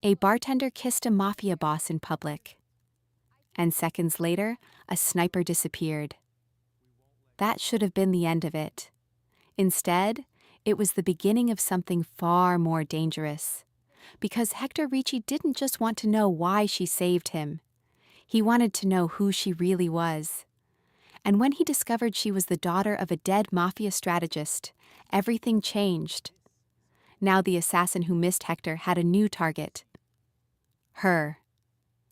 A bartender kissed a mafia boss in public, and seconds later, a sniper disappeared. That should have been the end of it. Instead, it was the beginning of something far more dangerous. Because Hector Ricci didn't just want to know why she saved him. He wanted to know who she really was. And when he discovered she was the daughter of a dead mafia strategist, everything changed. Now the assassin who missed Hector had a new target. Her.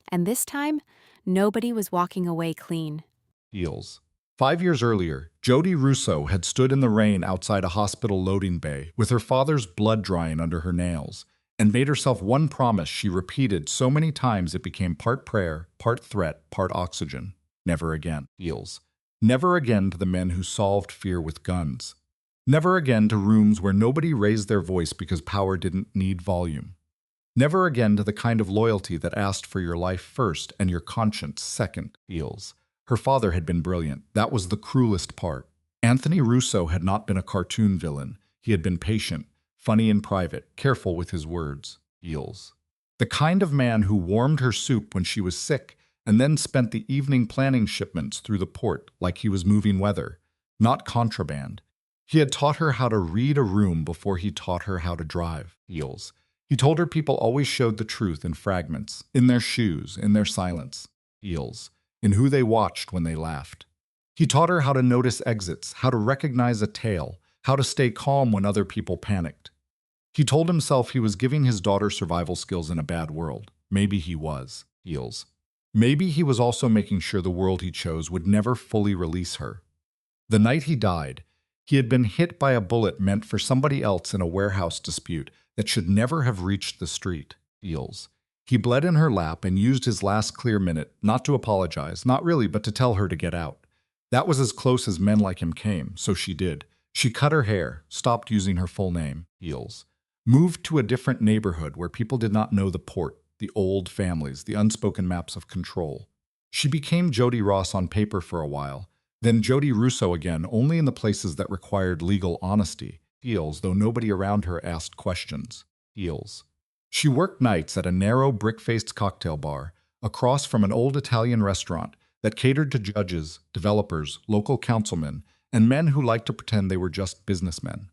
And this time, nobody was walking away clean. Heels. 5 years earlier, Jody Russo had stood in the rain outside a hospital loading bay with her father's blood drying under her nails and made herself one promise she repeated so many times it became part prayer, part threat, part oxygen. Never again. Heels. Never again to the men who solved fear with guns. Never again to rooms where nobody raised their voice because power didn't need volume. Never again to the kind of loyalty that asked for your life first and your conscience second. Heels. Her father had been brilliant. That was the cruelest part. Anthony Russo had not been a cartoon villain. He had been patient, funny in private, careful with his words. Heels. The kind of man who warmed her soup when she was sick and then spent the evening planning shipments through the port like he was moving weather, not contraband. He had taught her how to read a room before he taught her how to drive. Heels. He told her people always showed the truth in fragments, in their shoes, in their silence. Heels. In who they watched when they laughed. He taught her how to notice exits, how to recognize a tail, how to stay calm when other people panicked. He told himself he was giving his daughter survival skills in a bad world. Maybe he was. Heels. Maybe he was also making sure the world he chose would never fully release her. The night he died, he had been hit by a bullet meant for somebody else in a warehouse dispute that should never have reached the street. Heels. He bled in her lap and used his last clear minute, not to apologize, not really, but to tell her to get out. That was as close as men like him came, so she did. She cut her hair, stopped using her full name, Heels. Moved to a different neighborhood where people did not know the port, the old families, the unspoken maps of control. She became Jody Ross on paper for a while, then Jody Russo again, only in the places that required legal honesty. Heels, though nobody around her asked questions. Heels. She worked nights at a narrow, brick-faced cocktail bar across from an old Italian restaurant that catered to judges, developers, local councilmen, and men who liked to pretend they were just businessmen.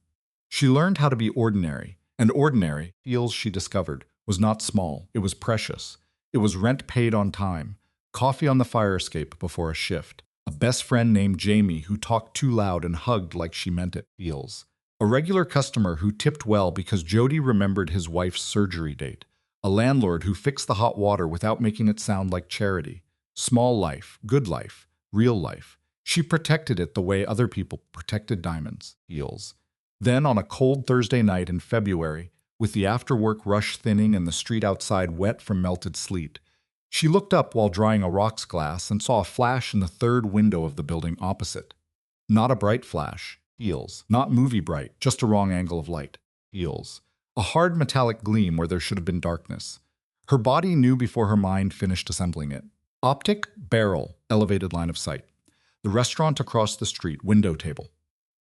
She learned how to be ordinary, and ordinary, Heels she discovered, was not small, it was precious. It was rent paid on time, coffee on the fire escape before a shift, a best friend named Jamie who talked too loud and hugged like she meant it. Heels. A regular customer who tipped well because Jody remembered his wife's surgery date. A landlord who fixed the hot water without making it sound like charity. Small life, good life, real life. She protected it the way other people protected diamonds. Heels. Then on a cold Thursday night in February, with the after-work rush thinning and the street outside wet from melted sleet, she looked up while drying a rocks glass and saw a flash in the third window of the building opposite. Not a bright flash. Heels. Not movie bright, just a wrong angle of light. Heels. A hard metallic gleam where there should have been darkness. Her body knew before her mind finished assembling it. Optic, barrel, elevated line of sight. The restaurant across the street, window table.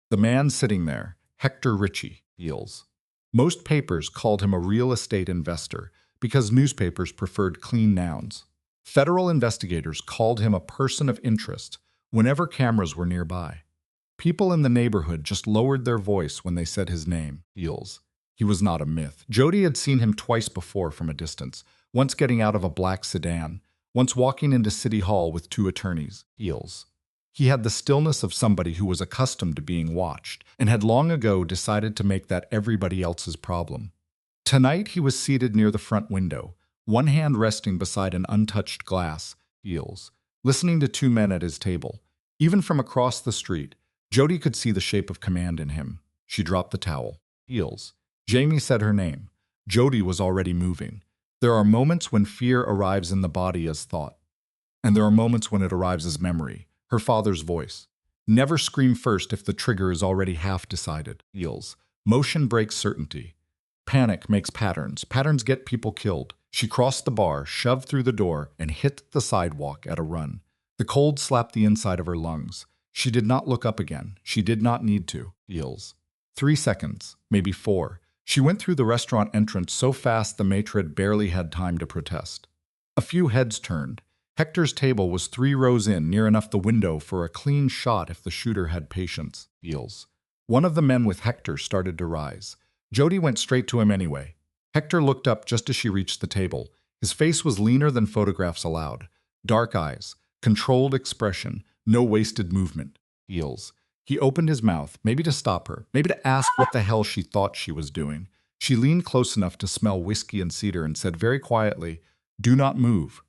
The man sitting there, Hector Ricci. Heels. Most papers called him a real estate investor because newspapers preferred clean nouns. Federal investigators called him a person of interest whenever cameras were nearby. People in the neighborhood just lowered their voice when they said his name, Heels. He was not a myth. Jody had seen him twice before from a distance, once getting out of a black sedan, once walking into City Hall with two attorneys, Heels. He had the stillness of somebody who was accustomed to being watched and had long ago decided to make that everybody else's problem. Tonight he was seated near the front window, one hand resting beside an untouched glass, Heels, listening to two men at his table. Even from across the street, Jody could see the shape of command in him. She dropped the towel. Heels. Jamie said her name. Jody was already moving. There are moments when fear arrives in the body as thought. And there are moments when it arrives as memory. Her father's voice. Never scream first if the trigger is already half decided. Heels. Motion breaks certainty. Panic makes patterns. Patterns get people killed. She crossed the bar, shoved through the door, and hit the sidewalk at a run. The cold slapped the inside of her lungs. She did not look up again. She did not need to. Heels. 3 seconds, maybe 4. She went through the restaurant entrance so fast the maitre d' barely had time to protest. A few heads turned. Hector's table was 3 rows in, near enough the window for a clean shot if the shooter had patience. Heels. One of the men with Hector started to rise. Jody went straight to him anyway. Hector looked up just as she reached the table. His face was leaner than photographs allowed. Dark eyes, controlled expression, no wasted movement. Heels. He opened his mouth, maybe to stop her, maybe to ask what the hell she thought she was doing. She leaned close enough to smell whiskey and cedar and said very quietly, "Do not move."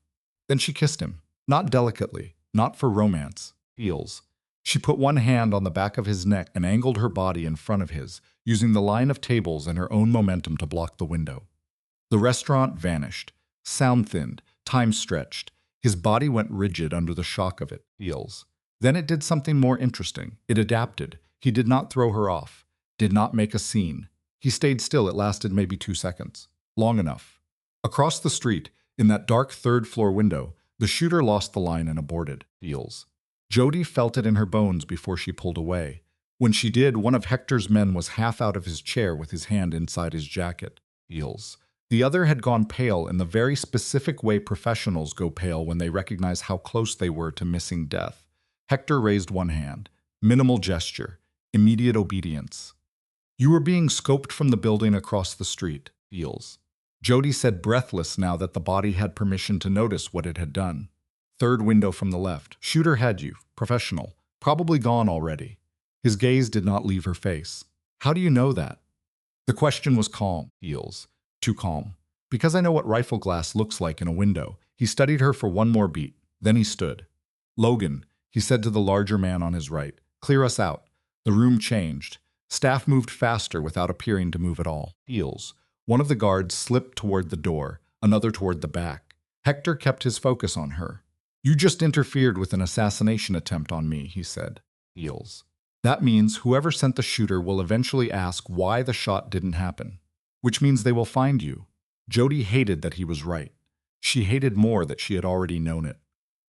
Then she kissed him, not delicately, not for romance. Heels. She put one hand on the back of his neck and angled her body in front of his, using the line of tables and her own momentum to block the window. The restaurant vanished. Sound thinned, time stretched. His body went rigid under the shock of it. Heels. Then it did something more interesting. It adapted. He did not throw her off, did not make a scene. He stayed still. It lasted maybe 2 seconds. Long enough. Across the street, in that dark third-floor window, the shooter lost the line and aborted. Heels. Jody felt it in her bones before she pulled away. When she did, one of Hector's men was half out of his chair with his hand inside his jacket. Heels. The other had gone pale in the very specific way professionals go pale when they recognize how close they were to missing death. Hector raised one hand. Minimal gesture. Immediate obedience. "You were being scoped from the building across the street." Heels. Jody said, breathless now that the body had permission to notice what it had done. "Third window from the left. Shooter had you. Professional. Probably gone already." His gaze did not leave her face. "How do you know that?" The question was calm. Heels. Too calm. "Because I know what rifle glass looks like in a window." He studied her for one more beat. Then he stood. "Logan," he said to the larger man on his right, "clear us out." The room changed. Staff moved faster without appearing to move at all. Heels. One of the guards slipped toward the door, another toward the back. Hector kept his focus on her. "You just interfered with an assassination attempt on me," he said. Heels. "That means whoever sent the shooter will eventually ask why the shot didn't happen. Which means they will find you." Jody hated that he was right. She hated more that she had already known it.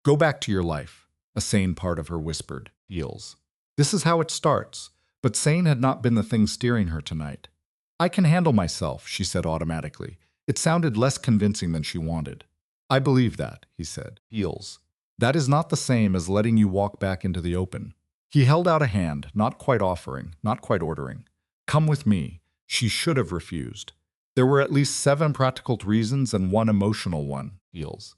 "Go back to your life," a sane part of her whispered. Heels. This is how it starts. But sane had not been the thing steering her tonight. "I can handle myself," she said automatically. It sounded less convincing than she wanted. "I believe that," he said. Heels. "That is not the same as letting you walk back into the open." He held out a hand, not quite offering, not quite ordering. "Come with me." She should have refused. There were at least 7 practical reasons and 1 emotional one. Heels.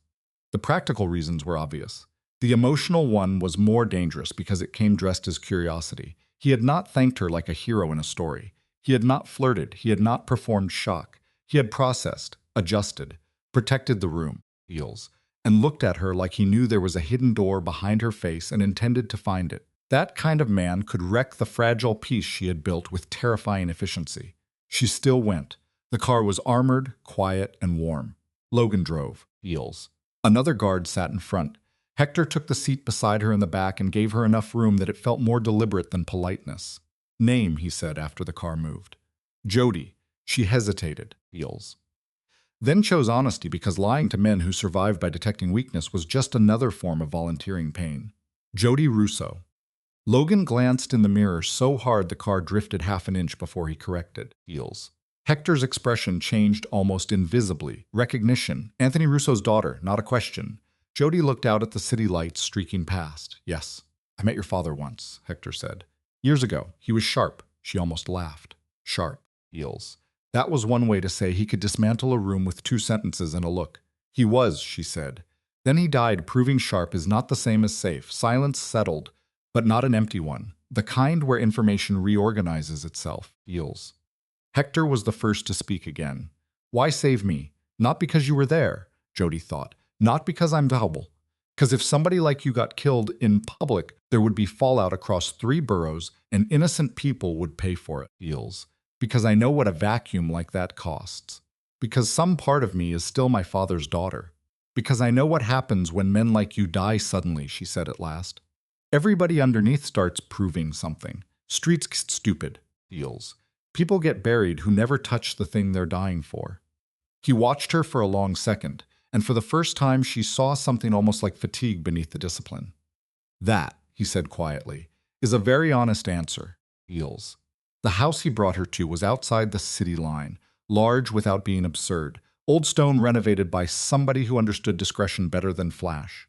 The practical reasons were obvious. The emotional one was more dangerous because it came dressed as curiosity. He had not thanked her like a hero in a story. He had not flirted. He had not performed shock. He had processed, adjusted, protected the room. Heels. And looked at her like he knew there was a hidden door behind her face and intended to find it. That kind of man could wreck the fragile peace she had built with terrifying efficiency. She still went. The car was armored, quiet, and warm. Logan drove. Heels. Another guard sat in front. Hector took the seat beside her in the back and gave her enough room that it felt more deliberate than politeness. "Name," he said after the car moved. "Jody." She hesitated. Heels. Then chose honesty because lying to men who survived by detecting weakness was just another form of volunteering pain. Jody Russo. Logan glanced in the mirror so hard the car drifted half an inch before he corrected. Heels. Hector's expression changed almost invisibly. Recognition. Anthony Russo's daughter, not a question. Jody looked out at the city lights streaking past. "Yes, I met your father once," Hector said. "Years ago. He was sharp." She almost laughed. Sharp. Heels. That was one way to say he could dismantle a room with 2 sentences and a look. "He was," she said. "Then he died, proving sharp is not the same as safe." Silence settled, but not an empty one. The kind where information reorganizes itself. Heels. Hector was the first to speak again. "Why save me? Not because you were there," Jody thought. "Not because I'm valuable. Because if somebody like you got killed in public, there would be fallout across 3 boroughs and innocent people would pay for it." Heels. "Because I know what a vacuum like that costs. Because some part of me is still my father's daughter. Because I know what happens when men like you die suddenly," she said at last. "Everybody underneath starts proving something. Streets get stupid." Heels. "People get buried who never touch the thing they're dying for." He watched her for a long second, and for the first time she saw something almost like fatigue beneath the discipline. "That," he said quietly, "is a very honest answer." Heels. The house he brought her to was outside the city line, large without being absurd, old stone renovated by somebody who understood discretion better than flash.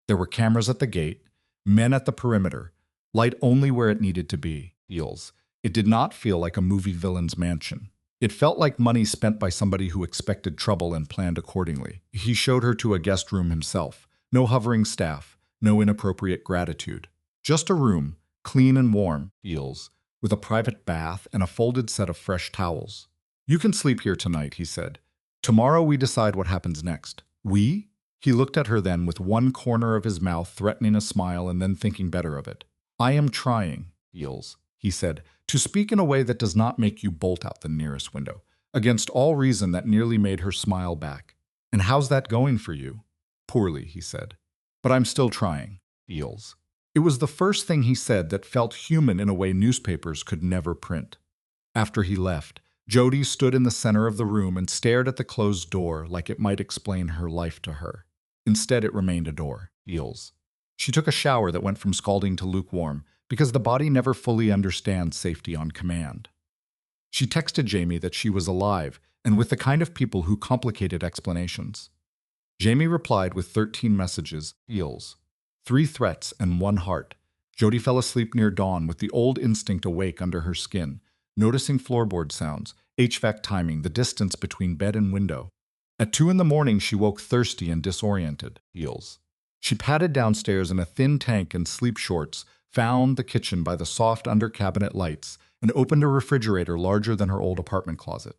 There were cameras at the gate, men at the perimeter, light only where it needed to be. Feels. It did not feel like a movie villain's mansion. It felt like money spent by somebody who expected trouble and planned accordingly. He showed her to a guest room himself. No hovering staff, no inappropriate gratitude. Just a room, clean and warm, Feels, with a private bath and a folded set of fresh towels. "You can sleep here tonight," he said. "Tomorrow we decide what happens next." "We?" He looked at her then with one corner of his mouth threatening a smile and then thinking better of it. "I am trying, Feels," he said, "to speak in a way that does not make you bolt out the nearest window." Against all reason, that nearly made her smile back. "And how's that going for you?" "Poorly," he said. "But I'm still trying, Feels." It was the first thing he said that felt human in a way newspapers could never print. After he left, Jody stood in the center of the room and stared at the closed door like it might explain her life to her. Instead, it remained a door. Feels. She took a shower that went from scalding to lukewarm, because the body never fully understands safety on command. She texted Jamie that she was alive, and with the kind of people who complicated explanations. Jamie replied with 13 messages, Feels. 3 threats and 1 heart. Jody fell asleep near dawn with the old instinct awake under her skin, noticing floorboard sounds, HVAC timing, the distance between bed and window. At 2 in the morning, she woke thirsty and disoriented. Feels. She padded downstairs in a thin tank and sleep shorts, found the kitchen by the soft under-cabinet lights, and opened a refrigerator larger than her old apartment closet.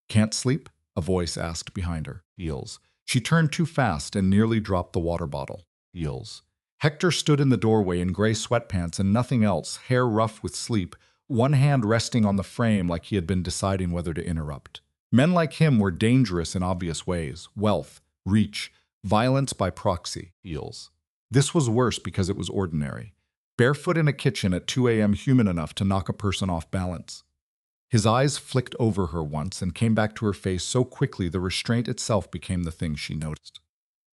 "Can't sleep?" a voice asked behind her. Feels. She turned too fast and nearly dropped the water bottle. Feels. Hector stood in the doorway in gray sweatpants and nothing else, hair rough with sleep, one hand resting on the frame like he had been deciding whether to interrupt. Men like him were dangerous in obvious ways: wealth, reach, violence by proxy. Feels. This was worse because it was ordinary. Barefoot in a kitchen at 2 a.m., human enough to knock a person off balance. His eyes flicked over her once and came back to her face so quickly the restraint itself became the thing she noticed.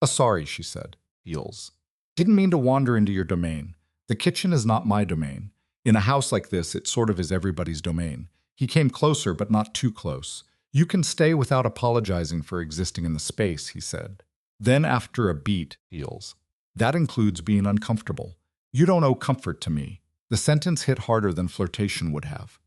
Sorry," she said. Feels. "Didn't mean to wander into your domain. The kitchen is not my domain. In a house like this, it sort of is everybody's domain." He came closer, but not too close. "You can stay without apologizing for existing in the space," he said. Then, after a beat, Feels. "That includes being uncomfortable. You don't owe comfort to me." The sentence hit harder than flirtation would have.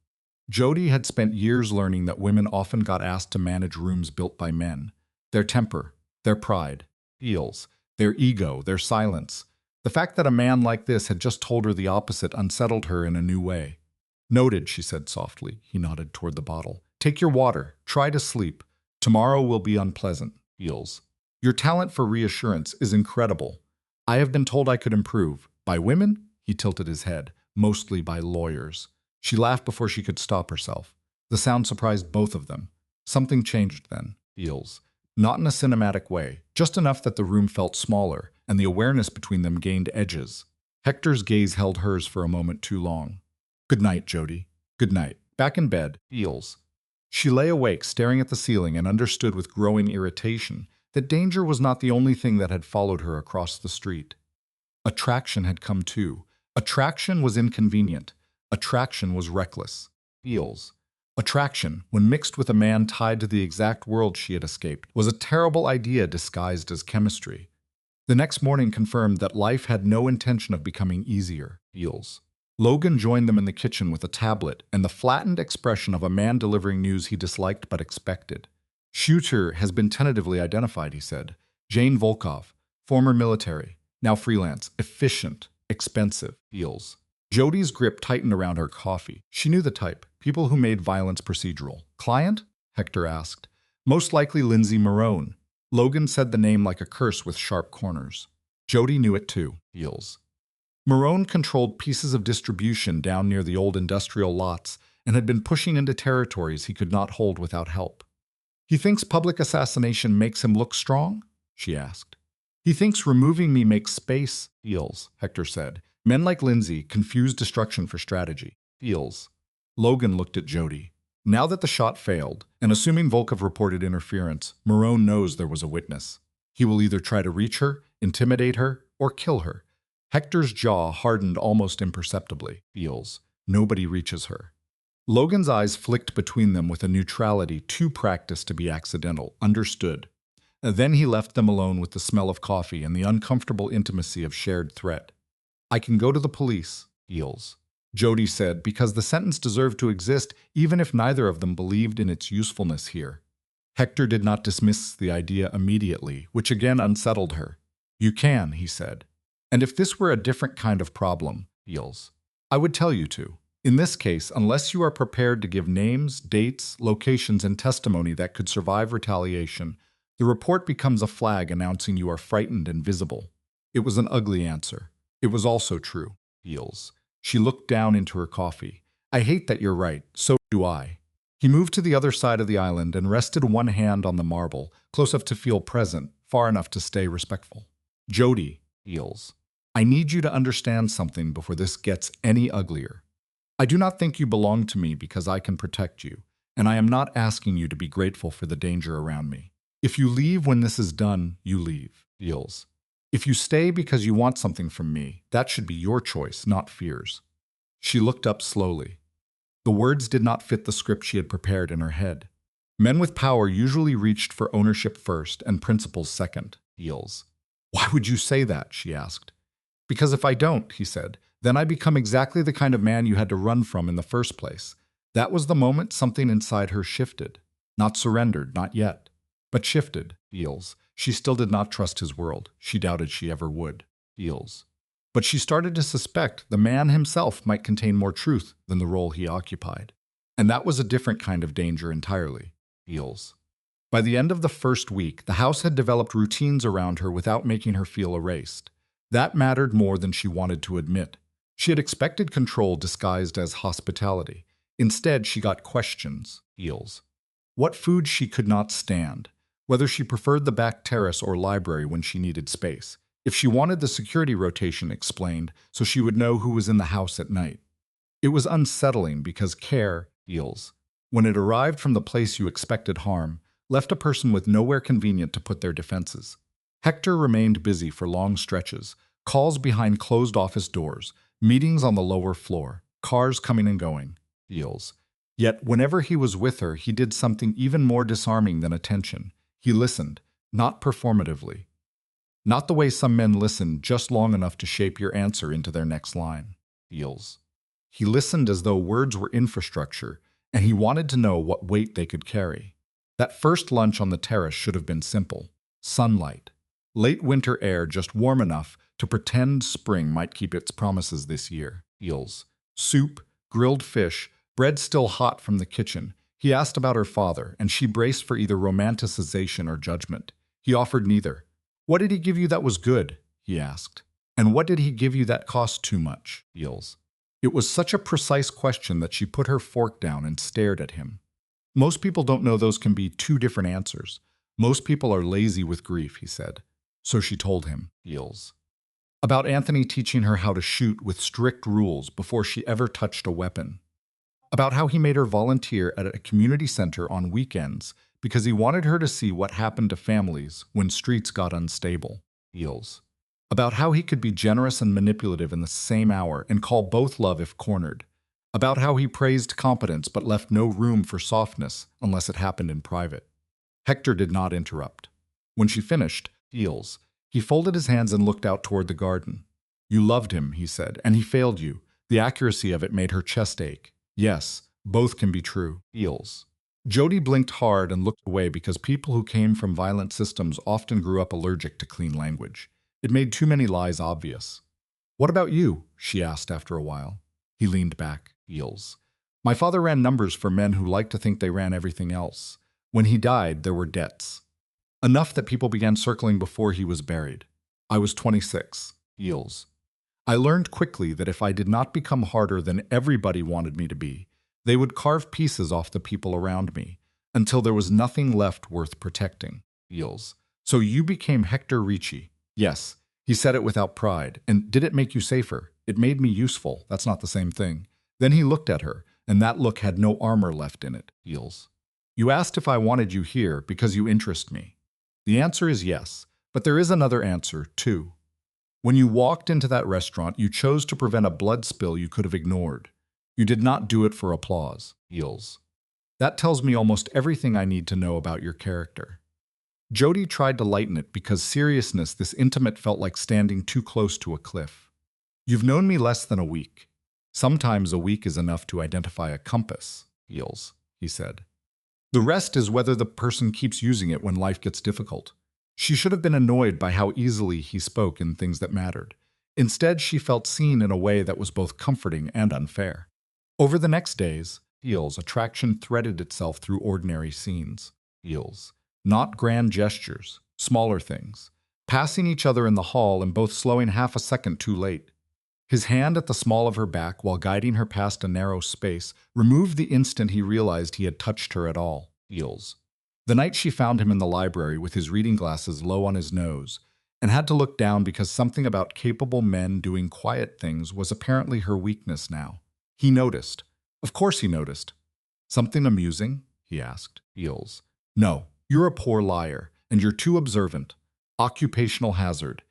Jody had spent years learning that women often got asked to manage rooms built by men. Their temper, their pride, Feels. Their ego, their silence. The fact that a man like this had just told her the opposite unsettled her in a new way. "Noted," she said softly. He nodded toward the bottle. "Take your water. Try to sleep. Tomorrow will be unpleasant." Feels. "Your talent for reassurance is incredible. I have been told I could improve. By women?" He tilted his head. "Mostly by lawyers." She laughed before she could stop herself. The sound surprised both of them. Something changed then. Feels. Not in a cinematic way, just enough that the room felt smaller, and the awareness between them gained edges. Hector's gaze held hers for a moment too long. "Good night, Jody. Good night." Back in bed, Feels. She lay awake, staring at the ceiling, and understood with growing irritation that danger was not the only thing that had followed her across the street. Attraction had come too. Attraction was inconvenient. Attraction was reckless. Feels. Attraction, when mixed with a man tied to the exact world she had escaped, was a terrible idea disguised as chemistry. The next morning confirmed that life had no intention of becoming easier. Feels. Logan joined them in the kitchen with a tablet and the flattened expression of a man delivering news he disliked but expected. "Shooter has been tentatively identified," he said. "Jane Volkov, former military, now freelance, efficient, expensive." Feels. Jody's grip tightened around her coffee. She knew the type. People who made violence procedural. "Client?" Hector asked. "Most likely Lindsay Marone." Logan said the name like a curse with sharp corners. Jody knew it too. Feels. Marone controlled pieces of distribution down near the old industrial lots and had been pushing into territories he could not hold without help. "He thinks public assassination makes him look strong?" she asked. "He thinks removing me makes space." Feels, Hector said. "Men like Lindsay confuse destruction for strategy." Feels. Logan looked at Jody. Now that the shot failed, and assuming Volkov reported interference, Marone knows there was a witness. He will either try to reach her, intimidate her, or kill her. Hector's jaw hardened almost imperceptibly. Feels. Nobody reaches her. Logan's eyes flicked between them with a neutrality too practiced to be accidental. Understood. And then he left them alone with the smell of coffee and the uncomfortable intimacy of shared threat. I can go to the police, Eels, Jody said, because the sentence deserved to exist even if neither of them believed in its usefulness here. Hector did not dismiss the idea immediately, which again unsettled her. You can, he said. And if this were a different kind of problem, Eels, I would tell you to. In this case, unless you are prepared to give names, dates, locations, and testimony that could survive retaliation, the report becomes a flag announcing you are frightened and visible. It was an ugly answer. It was also true, Eels. She looked down into her coffee. I hate that you're right. So do I. He moved to the other side of the island and rested one hand on the marble, close enough to feel present, far enough to stay respectful. Jody, Eels, I need you to understand something before this gets any uglier. I do not think you belong to me because I can protect you, and I am not asking you to be grateful for the danger around me. If you leave when this is done, you leave, Eels. If you stay because you want something from me, that should be your choice, not fear's. She looked up slowly. The words did not fit the script she had prepared in her head. Men with power usually reached for ownership first and principles second, Eels. Why would you say that? She asked. Because if I don't, he said, then I become exactly the kind of man you had to run from in the first place. That was the moment something inside her shifted. Not surrendered, not yet. But shifted, Eels. She still did not trust his world. She doubted she ever would, Eels. But she started to suspect the man himself might contain more truth than the role he occupied. And that was a different kind of danger entirely, Eels. By the end of the first week, the house had developed routines around her without making her feel erased. That mattered more than she wanted to admit. She had expected control disguised as hospitality. Instead, she got questions, Eels. What food she could not stand, whether she preferred the back terrace or library when she needed space. If she wanted the security rotation explained so she would know who was in the house at night. It was unsettling because care, Eels, when it arrived from the place you expected harm, left a person with nowhere convenient to put their defenses. Hector remained busy for long stretches, calls behind closed office doors, meetings on the lower floor, cars coming and going, Eels. Yet whenever he was with her, he did something even more disarming than attention. He listened, not performatively. Not the way some men listen just long enough to shape your answer into their next line, Eels. He listened as though words were infrastructure, and he wanted to know what weight they could carry. That first lunch on the terrace should have been simple. Sunlight. Late winter air just warm enough to pretend spring might keep its promises this year, Eels. Soup, grilled fish, bread still hot from the kitchen. He asked about her father, and she braced for either romanticization or judgment. He offered neither. What did he give you that was good? He asked. And what did he give you that cost too much, Eels? It was such a precise question that she put her fork down and stared at him. Most people don't know those can be two different answers. Most people are lazy with grief, he said. So she told him, Eels. About Anthony teaching her how to shoot with strict rules before she ever touched a weapon. About how he made her volunteer at a community center on weekends because he wanted her to see what happened to families when streets got unstable, Eels. About how he could be generous and manipulative in the same hour and call both love if cornered. About how he praised competence but left no room for softness unless it happened in private. Hector did not interrupt. When she finished, Eels, he folded his hands and looked out toward the garden. You loved him, he said, and he failed you. The accuracy of it made her chest ache. Yes, both can be true, Eels. Jody blinked hard and looked away because people who came from violent systems often grew up allergic to clean language. It made too many lies obvious. What about you? She asked after a while. He leaned back, Eels. My father ran numbers for men who liked to think they ran everything else. When he died, there were debts. Enough that people began circling before he was buried. I was 26, Eels. I learned quickly that if I did not become harder than everybody wanted me to be, they would carve pieces off the people around me, until there was nothing left worth protecting, Eels. So you became Hector Ricci. Yes, he said it without pride. And did it make you safer? It made me useful. That's not the same thing. Then he looked at her, and that look had no armor left in it, Eels. You asked if I wanted you here because you interest me. The answer is yes, but there is another answer, too. When you walked into that restaurant, you chose to prevent a blood spill you could have ignored. You did not do it for applause. Heels. That tells me almost everything I need to know about your character. Jody tried to lighten it because seriousness this intimate felt like standing too close to a cliff. You've known me less than a week. Sometimes a week is enough to identify a compass, Heels, he said. The rest is whether the person keeps using it when life gets difficult. She should have been annoyed by how easily he spoke in things that mattered. Instead, she felt seen in a way that was both comforting and unfair. Over the next days, Heels' attraction threaded itself through ordinary scenes. Heels. Not grand gestures, smaller things. Passing each other in the hall and both slowing half a second too late. His hand at the small of her back while guiding her past a narrow space removed the instant he realized he had touched her at all. Heels. The night she found him in the library with his reading glasses low on his nose, and had to look down because something about capable men doing quiet things was apparently her weakness now. He noticed. Of course he noticed. Something amusing? He asked. Heels. No, you're a poor liar, and you're too observant. Occupational hazard.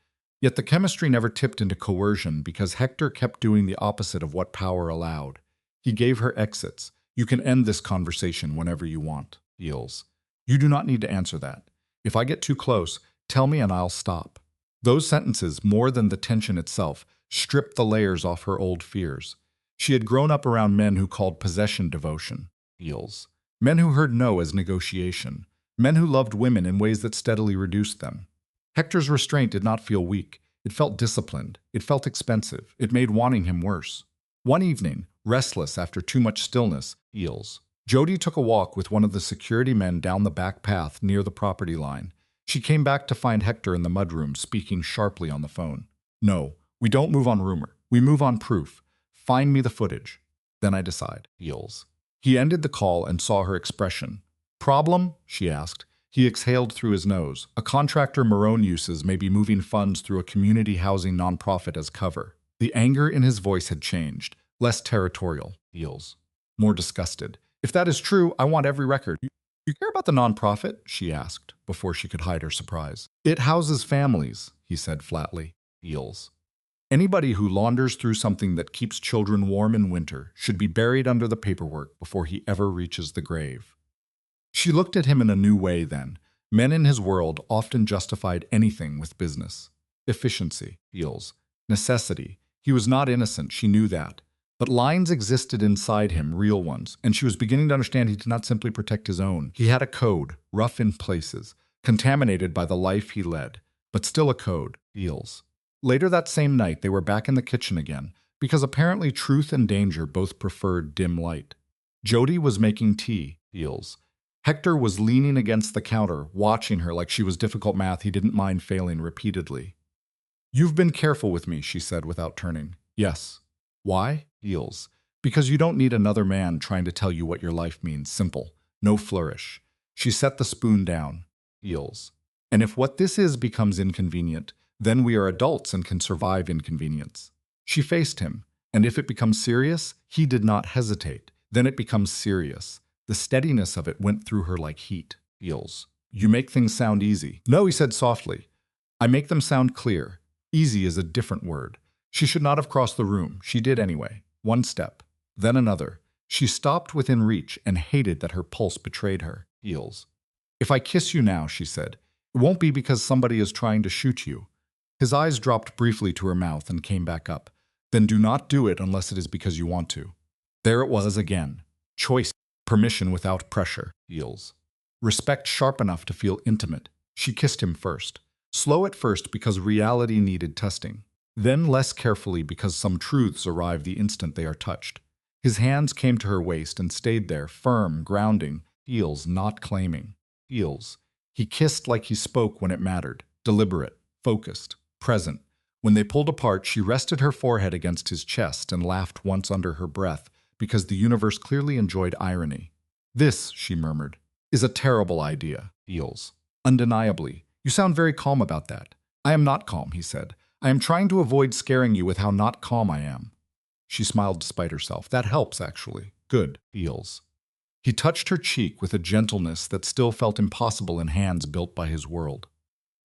Yet the chemistry never tipped into coercion because Hector kept doing the opposite of what power allowed. He gave her exits. You can end this conversation whenever you want. Heels. You do not need to answer that. If I get too close, tell me and I'll stop. Those sentences, more than the tension itself, stripped the layers off her old fears. She had grown up around men who called possession devotion. Heels. Men who heard no as negotiation. Men who loved women in ways that steadily reduced them. Hector's restraint did not feel weak. It felt disciplined. It felt expensive. It made wanting him worse. One evening, restless after too much stillness, Heels. Jody took a walk with one of the security men down the back path near the property line. She came back to find Hector in the mudroom speaking sharply on the phone. No, we don't move on rumor. We move on proof. Find me the footage. Then I decide. Heels. He ended the call and saw her expression. Problem? She asked. He exhaled through his nose. A contractor Marone uses may be moving funds through a community housing nonprofit as cover. The anger in his voice had changed. Less territorial. Heels. More disgusted. If that is true, I want every record. You care about the nonprofit? She asked, before she could hide her surprise. It houses families, he said flatly. Heels. Anybody who launders through something that keeps children warm in winter should be buried under the paperwork before he ever reaches the grave. She looked at him in a new way then. Men in his world often justified anything with business. Efficiency, Heels. Necessity. He was not innocent, she knew that. But lines existed inside him, real ones, and she was beginning to understand he did not simply protect his own. He had a code, rough in places, contaminated by the life he led, but still a code. Heels. Later that same night, they were back in the kitchen again, because apparently truth and danger both preferred dim light. Jody was making tea. Heels. Hector was leaning against the counter, watching her like she was difficult math he didn't mind failing repeatedly. You've been careful with me, she said without turning. Yes. Why? Heels. Because you don't need another man trying to tell you what your life means. Simple. No flourish. She set the spoon down. Heels. And if what this is becomes inconvenient, then we are adults and can survive inconvenience. She faced him, and if it becomes serious, he did not hesitate. Then it becomes serious. The steadiness of it went through her like heat. Heels. You make things sound easy. No, he said softly. I make them sound clear. Easy is a different word. She should not have crossed the room. She did anyway. One step, then another. She stopped within reach and hated that her pulse betrayed her. Heels. If I kiss you now, she said, it won't be because somebody is trying to shoot you. His eyes dropped briefly to her mouth and came back up. Then do not do it unless it is because you want to. There it was again. Choice. Permission without pressure. Heels. Respect sharp enough to feel intimate. She kissed him first. Slow at first because reality needed testing. Then less carefully because some truths arrive the instant they are touched. His hands came to her waist and stayed there, firm, grounding. Heels, not claiming. Heels. He kissed like he spoke when it mattered. Deliberate. Focused. Present. When they pulled apart, she rested her forehead against his chest and laughed once under her breath, because the universe clearly enjoyed irony. This, she murmured, is a terrible idea. Heels. Undeniably. You sound very calm about that. I am not calm, he said. I am trying to avoid scaring you with how not calm I am. She smiled despite herself. That helps, actually. Good. Heels. He touched her cheek with a gentleness that still felt impossible in hands built by his world.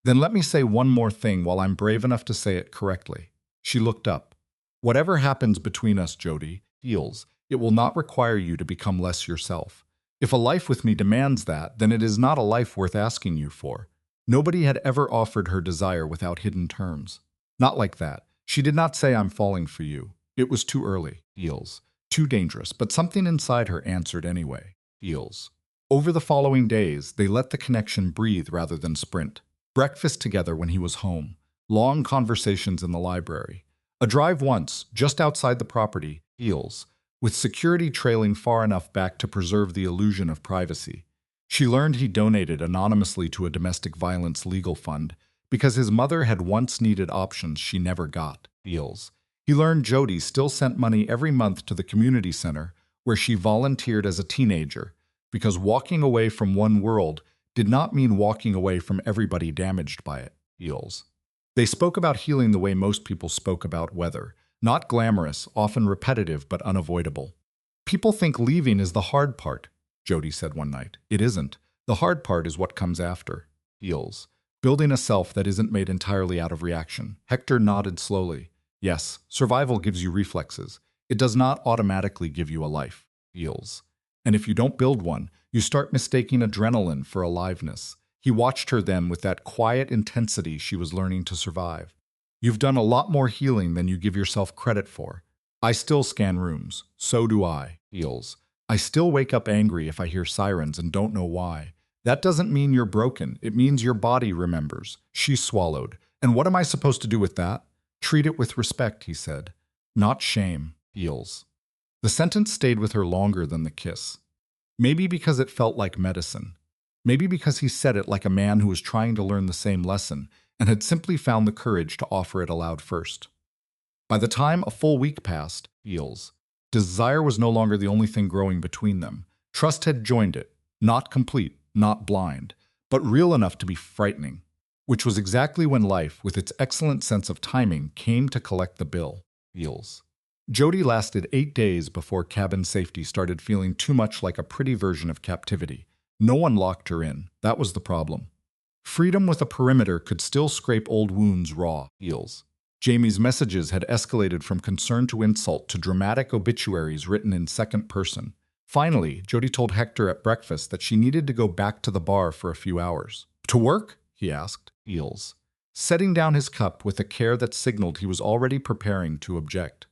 Then let me say one more thing while I'm brave enough to say it correctly. She looked up. Whatever happens between us, Jody, Heels, It will not require you to become less yourself. If a life with me demands that, then it is not a life worth asking you for. Nobody had ever offered her desire without hidden terms. Not like that. She did not say, I'm falling for you. It was too early. Feels. Too dangerous, but something inside her answered anyway. Feels. Over the following days, they let the connection breathe rather than sprint. Breakfast together when he was home. Long conversations in the library. A drive once, just outside the property, Feels, with security trailing far enough back to preserve the illusion of privacy. She learned he donated anonymously to a domestic violence legal fund because his mother had once needed options she never got. Feels. He learned Jody still sent money every month to the community center where she volunteered as a teenager because walking away from one world did not mean walking away from everybody damaged by it. Feels. They spoke about healing the way most people spoke about weather. Not glamorous, often repetitive, but unavoidable. People think leaving is the hard part, Jody said one night. It isn't. The hard part is what comes after. Feels. Building a self that isn't made entirely out of reaction. Hector nodded slowly. Yes, survival gives you reflexes. It does not automatically give you a life. Feels. And if you don't build one, you start mistaking adrenaline for aliveness. He watched her then with that quiet intensity she was learning to survive. You've done a lot more healing than you give yourself credit for. I still scan rooms. So do I. Feels. I still wake up angry if I hear sirens and don't know why. That doesn't mean you're broken. It means your body remembers. She swallowed. And what am I supposed to do with that? Treat it with respect, he said. Not shame. Feels. The sentence stayed with her longer than the kiss. Maybe because it felt like medicine. Maybe because he said it like a man who was trying to learn the same lesson and had simply found the courage to offer it aloud first. By the time a full week passed, Feels, desire was no longer the only thing growing between them. Trust had joined it, not complete, not blind, but real enough to be frightening, which was exactly when life, with its excellent sense of timing, came to collect the bill. Feels. Jody lasted 8 days before cabin safety started feeling too much like a pretty version of captivity. No one locked her in. That was the problem. Freedom with a perimeter could still scrape old wounds raw. Feels. Jamie's messages had escalated from concern to insult to dramatic obituaries written in second person. Finally, Jody told Hector at breakfast that she needed to go back to the bar for a few hours. To work? He asked. Feels. Setting down his cup with a care that signaled he was already preparing to object.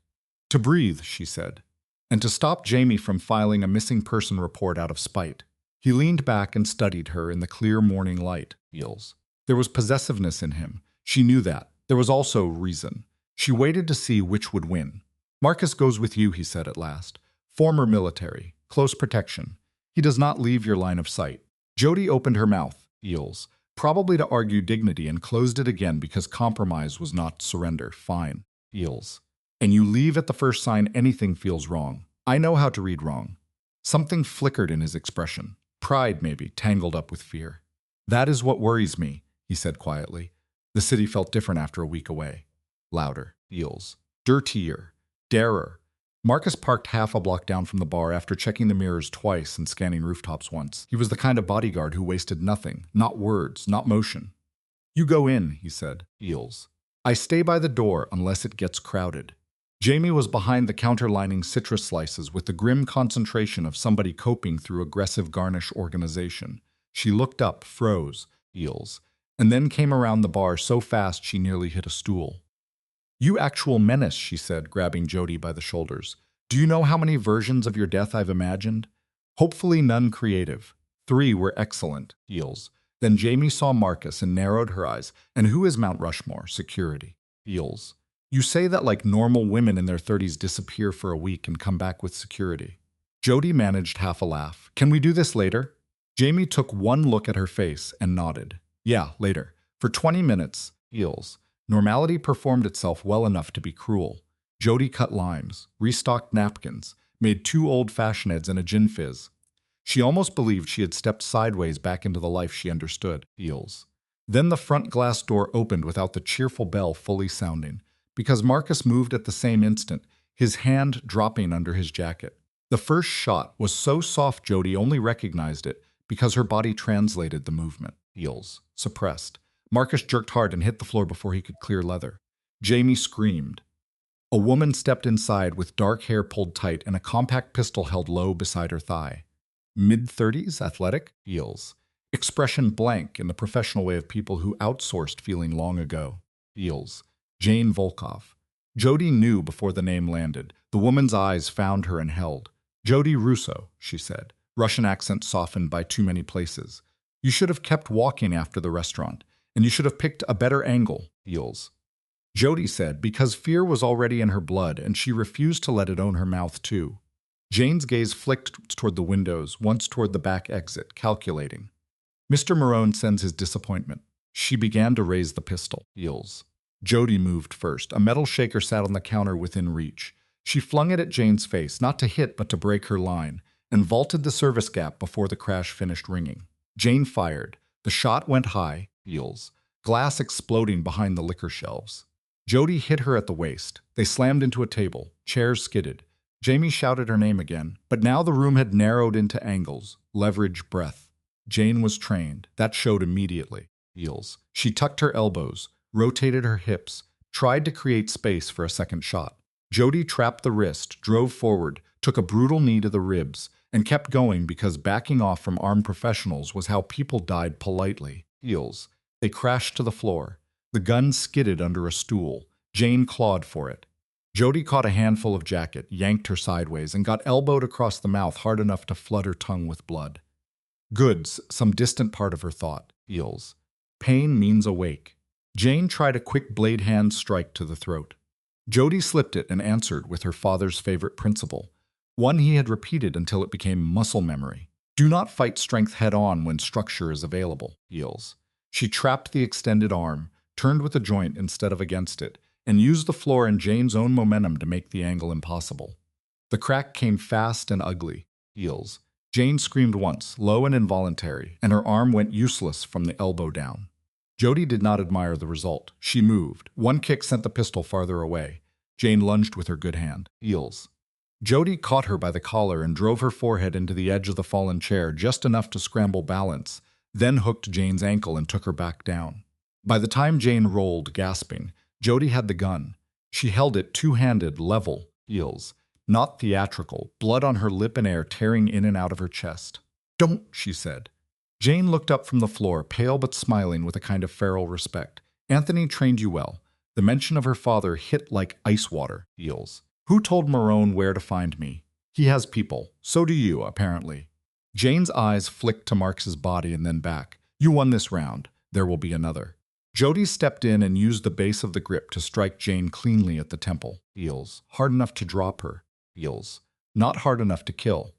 To breathe, she said, and to stop Jamie from filing a missing person report out of spite. He leaned back and studied her in the clear morning light. Feels. There was possessiveness in him. She knew that. There was also reason. She waited to see which would win. Marcus goes with you, he said at last. Former military. Close protection. He does not leave your line of sight. Jody opened her mouth. Feels. Probably to argue dignity and closed it again because compromise was not surrender. Fine. Feels. And you leave at the first sign anything feels wrong. I know how to read wrong. Something flickered in his expression. Pride, maybe, tangled up with fear. That is what worries me, he said quietly. The city felt different after a week away. Louder. Feels. Dirtier. Darer. Marcus parked half a block down from the bar after checking the mirrors twice and scanning rooftops once. He was the kind of bodyguard who wasted nothing. Not words, not motion. You go in, he said. Feels. I stay by the door unless it gets crowded. Jamie was behind the counter lining citrus slices with the grim concentration of somebody coping through aggressive garnish organization. She looked up, froze, Feels, and then came around the bar so fast she nearly hit a stool. You actual menace, she said, grabbing Jody by the shoulders. Do you know how many versions of your death I've imagined? Hopefully none creative. 3 were excellent, Feels. Then Jamie saw Marcus and narrowed her eyes. And who is Mount Rushmore? Security. Feels. You say that like normal women in their 30s disappear for a week and come back with security. Jody managed half a laugh. Can we do this later? Jamie took one look at her face and nodded. Yeah, later. For 20 minutes, Feels. Normality performed itself well enough to be cruel. Jody cut limes, restocked napkins, made 2 old-fashioneds and a gin fizz. She almost believed she had stepped sideways back into the life she understood. Feels. Then the front glass door opened without the cheerful bell fully sounding, because Marcus moved at the same instant, his hand dropping under his jacket. The first shot was so soft Jody only recognized it because her body translated the movement. Feels. Suppressed. Marcus jerked hard and hit the floor before he could clear leather. Jamie screamed. A woman stepped inside with dark hair pulled tight and a compact pistol held low beside her thigh. Mid-30s, athletic, heels. Expression blank in the professional way of people who outsourced feeling long ago. Heels. Jane Volkov. Jody knew before the name landed. The woman's eyes found her and held. "Jody Russo," she said, Russian accent softened by too many places. "You should have kept walking after the restaurant, and you should have picked a better angle." Heels. Jody said, because fear was already in her blood and she refused to let it own her mouth too. Jane's gaze flicked toward the windows, once toward the back exit, calculating. Mr. Marone sends his disappointment. She began to raise the pistol. Heels. Jody moved first. A metal shaker sat on the counter within reach. She flung it at Jane's face, not to hit but to break her line, and vaulted the service gap before the crash finished ringing. Jane fired. The shot went high. Heels. Glass exploding behind the liquor shelves. Jody hit her at the waist. They slammed into a table. Chairs skidded. Jamie shouted her name again, but now the room had narrowed into angles. Leverage, breath. Jane was trained. That showed immediately. Heels. She tucked her elbows, rotated her hips, tried to create space for a second shot. Jody trapped the wrist, drove forward, took a brutal knee to the ribs, and kept going because backing off from armed professionals was how people died politely. Heels. They crashed to the floor. The gun skidded under a stool. Jane clawed for it. Jody caught a handful of jacket, yanked her sideways, and got elbowed across the mouth hard enough to flood her tongue with blood. Goods, some distant part of her thought. Heels. Pain means awake. Jane tried a quick blade hand strike to the throat. Jody slipped it and answered with her father's favorite principle, one he had repeated until it became muscle memory. Do not fight strength head-on when structure is available. Heels. She trapped the extended arm, turned with a joint instead of against it, and used the floor and Jane's own momentum to make the angle impossible. The crack came fast and ugly. Heels. Jane screamed once, low and involuntary, and her arm went useless from the elbow down. Jody did not admire the result. She moved. One kick sent the pistol farther away. Jane lunged with her good hand. Heels. Jody caught her by the collar and drove her forehead into the edge of the fallen chair just enough to scramble balance, then hooked Jane's ankle and took her back down. By the time Jane rolled, gasping, Jody had the gun. She held it two-handed, level. Heels. Not theatrical, blood on her lip and air tearing in and out of her chest. "Don't," she said. Jane looked up from the floor, pale but smiling with a kind of feral respect. "Anthony trained you well." The mention of her father hit like ice water. Heels. "Who told Marone where to find me? He has people. So do you, apparently." Jane's eyes flicked to Marks's body and then back. "You won this round. There will be another." Jody stepped in and used the base of the grip to strike Jane cleanly at the temple. Heels. Hard enough to drop her. Heels. Not hard enough to kill.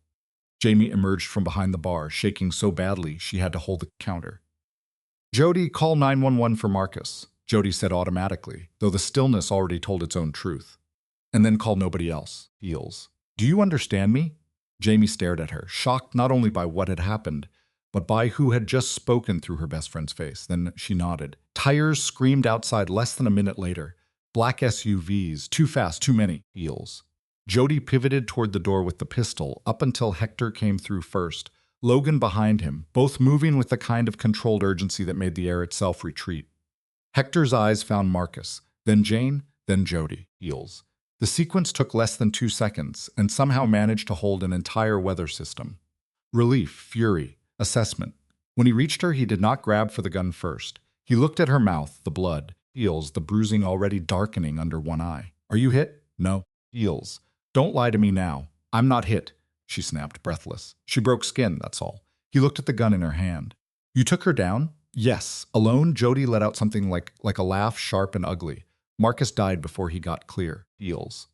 Jamie emerged from behind the bar, shaking so badly she had to hold the counter. "Jody, call 911 for Marcus," Jody said automatically, though the stillness already told its own truth. "And then call nobody else." Heels. "Do you understand me?" Jamie stared at her, shocked not only by what had happened, but by who had just spoken through her best friend's face. Then she nodded. Tires screamed outside less than a minute later. Black SUVs, too fast, too many. Heels. Jody pivoted toward the door with the pistol, up until Hector came through first, Logan behind him, both moving with the kind of controlled urgency that made the air itself retreat. Hector's eyes found Marcus, then Jane, then Jody. Heels. The sequence took less than 2 seconds, and somehow managed to hold an entire weather system. Relief, fury, assessment. When he reached her, he did not grab for the gun first. He looked at her mouth, the blood. Heels, the bruising already darkening under one eye. "Are you hit?" "No." Heels. "Don't lie to me now. I'm not hit," she snapped, breathless. "She broke skin, that's all." He looked at the gun in her hand. "You took her down?" "Yes." Alone, Jody let out something like a laugh, sharp and ugly. Marcus died before he got clear. Heels.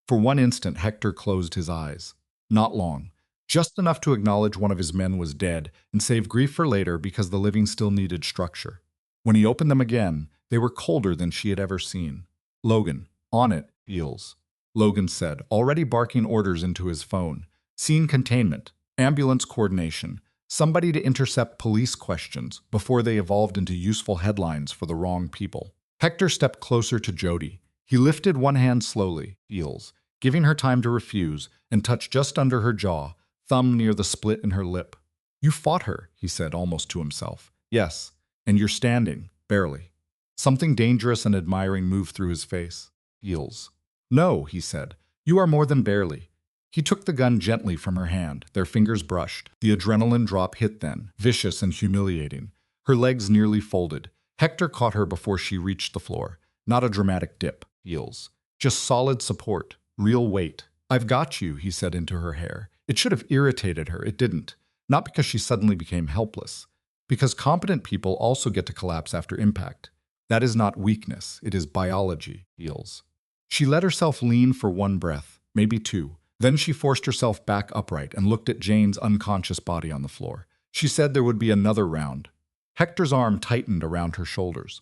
For one instant, Hector closed his eyes. Not long. Just enough to acknowledge one of his men was dead and save grief for later because the living still needed structure. When he opened them again, they were colder than she had ever seen. "Logan, on it." Heels. Logan said, already barking orders into his phone. "Scene containment, ambulance coordination, somebody to intercept police questions before they evolved into useful headlines for the wrong people." Hector stepped closer to Jody. He lifted one hand slowly, Heels, giving her time to refuse, and touched just under her jaw, thumb near the split in her lip. "You fought her," he said almost to himself. "Yes, and you're standing, barely." Something dangerous and admiring moved through his face. Heels. No, he said. You are more than barely. He took the gun gently from her hand. Their fingers brushed. The adrenaline drop hit then, vicious and humiliating. Her legs nearly folded. Hector caught her before she reached the floor. Not a dramatic dip, heels. Just solid support, real weight. I've got you, he said into her hair. It should have irritated her. It didn't. Not because she suddenly became helpless. Because competent people also get to collapse after impact. That is not weakness. It is biology, heels. She let herself lean for one breath, maybe two. Then she forced herself back upright and looked at Jane's unconscious body on the floor. She said there would be another round. Hector's arm tightened around her shoulders.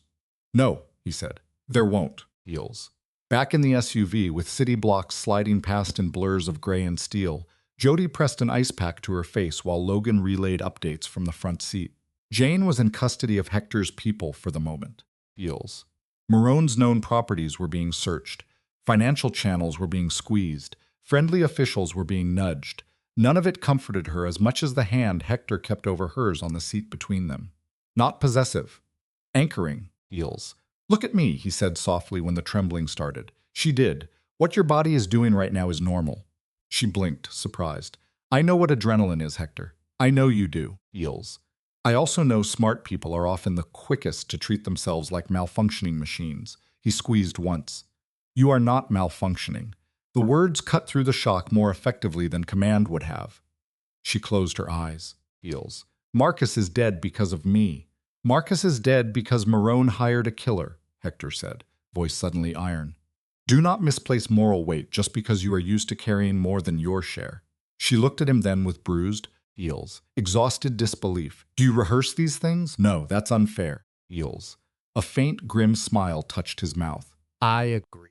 No, he said. There won't, heels. Back in the SUV, with city blocks sliding past in blurs of gray and steel, Jody pressed an ice pack to her face while Logan relayed updates from the front seat. Jane was in custody of Hector's people for the moment. Heels. Marone's known properties were being searched. Financial channels were being squeezed. Friendly officials were being nudged. None of it comforted her as much as the hand Hector kept over hers on the seat between them. Not possessive. Anchoring. Heels. Look at me, he said softly when the trembling started. She did. What your body is doing right now is normal. She blinked, surprised. I know what adrenaline is, Hector. I know you do. Heels. I also know smart people are often the quickest to treat themselves like malfunctioning machines. He squeezed once. You are not malfunctioning. The words cut through the shock more effectively than command would have. She closed her eyes. Heels. Marcus is dead because of me. Marcus is dead because Marone hired a killer, Hector said, voice suddenly iron. Do not misplace moral weight just because you are used to carrying more than your share. She looked at him then with bruised heels, exhausted disbelief. Do you rehearse these things? No, that's unfair. Heels. A faint, grim smile touched his mouth. I agree.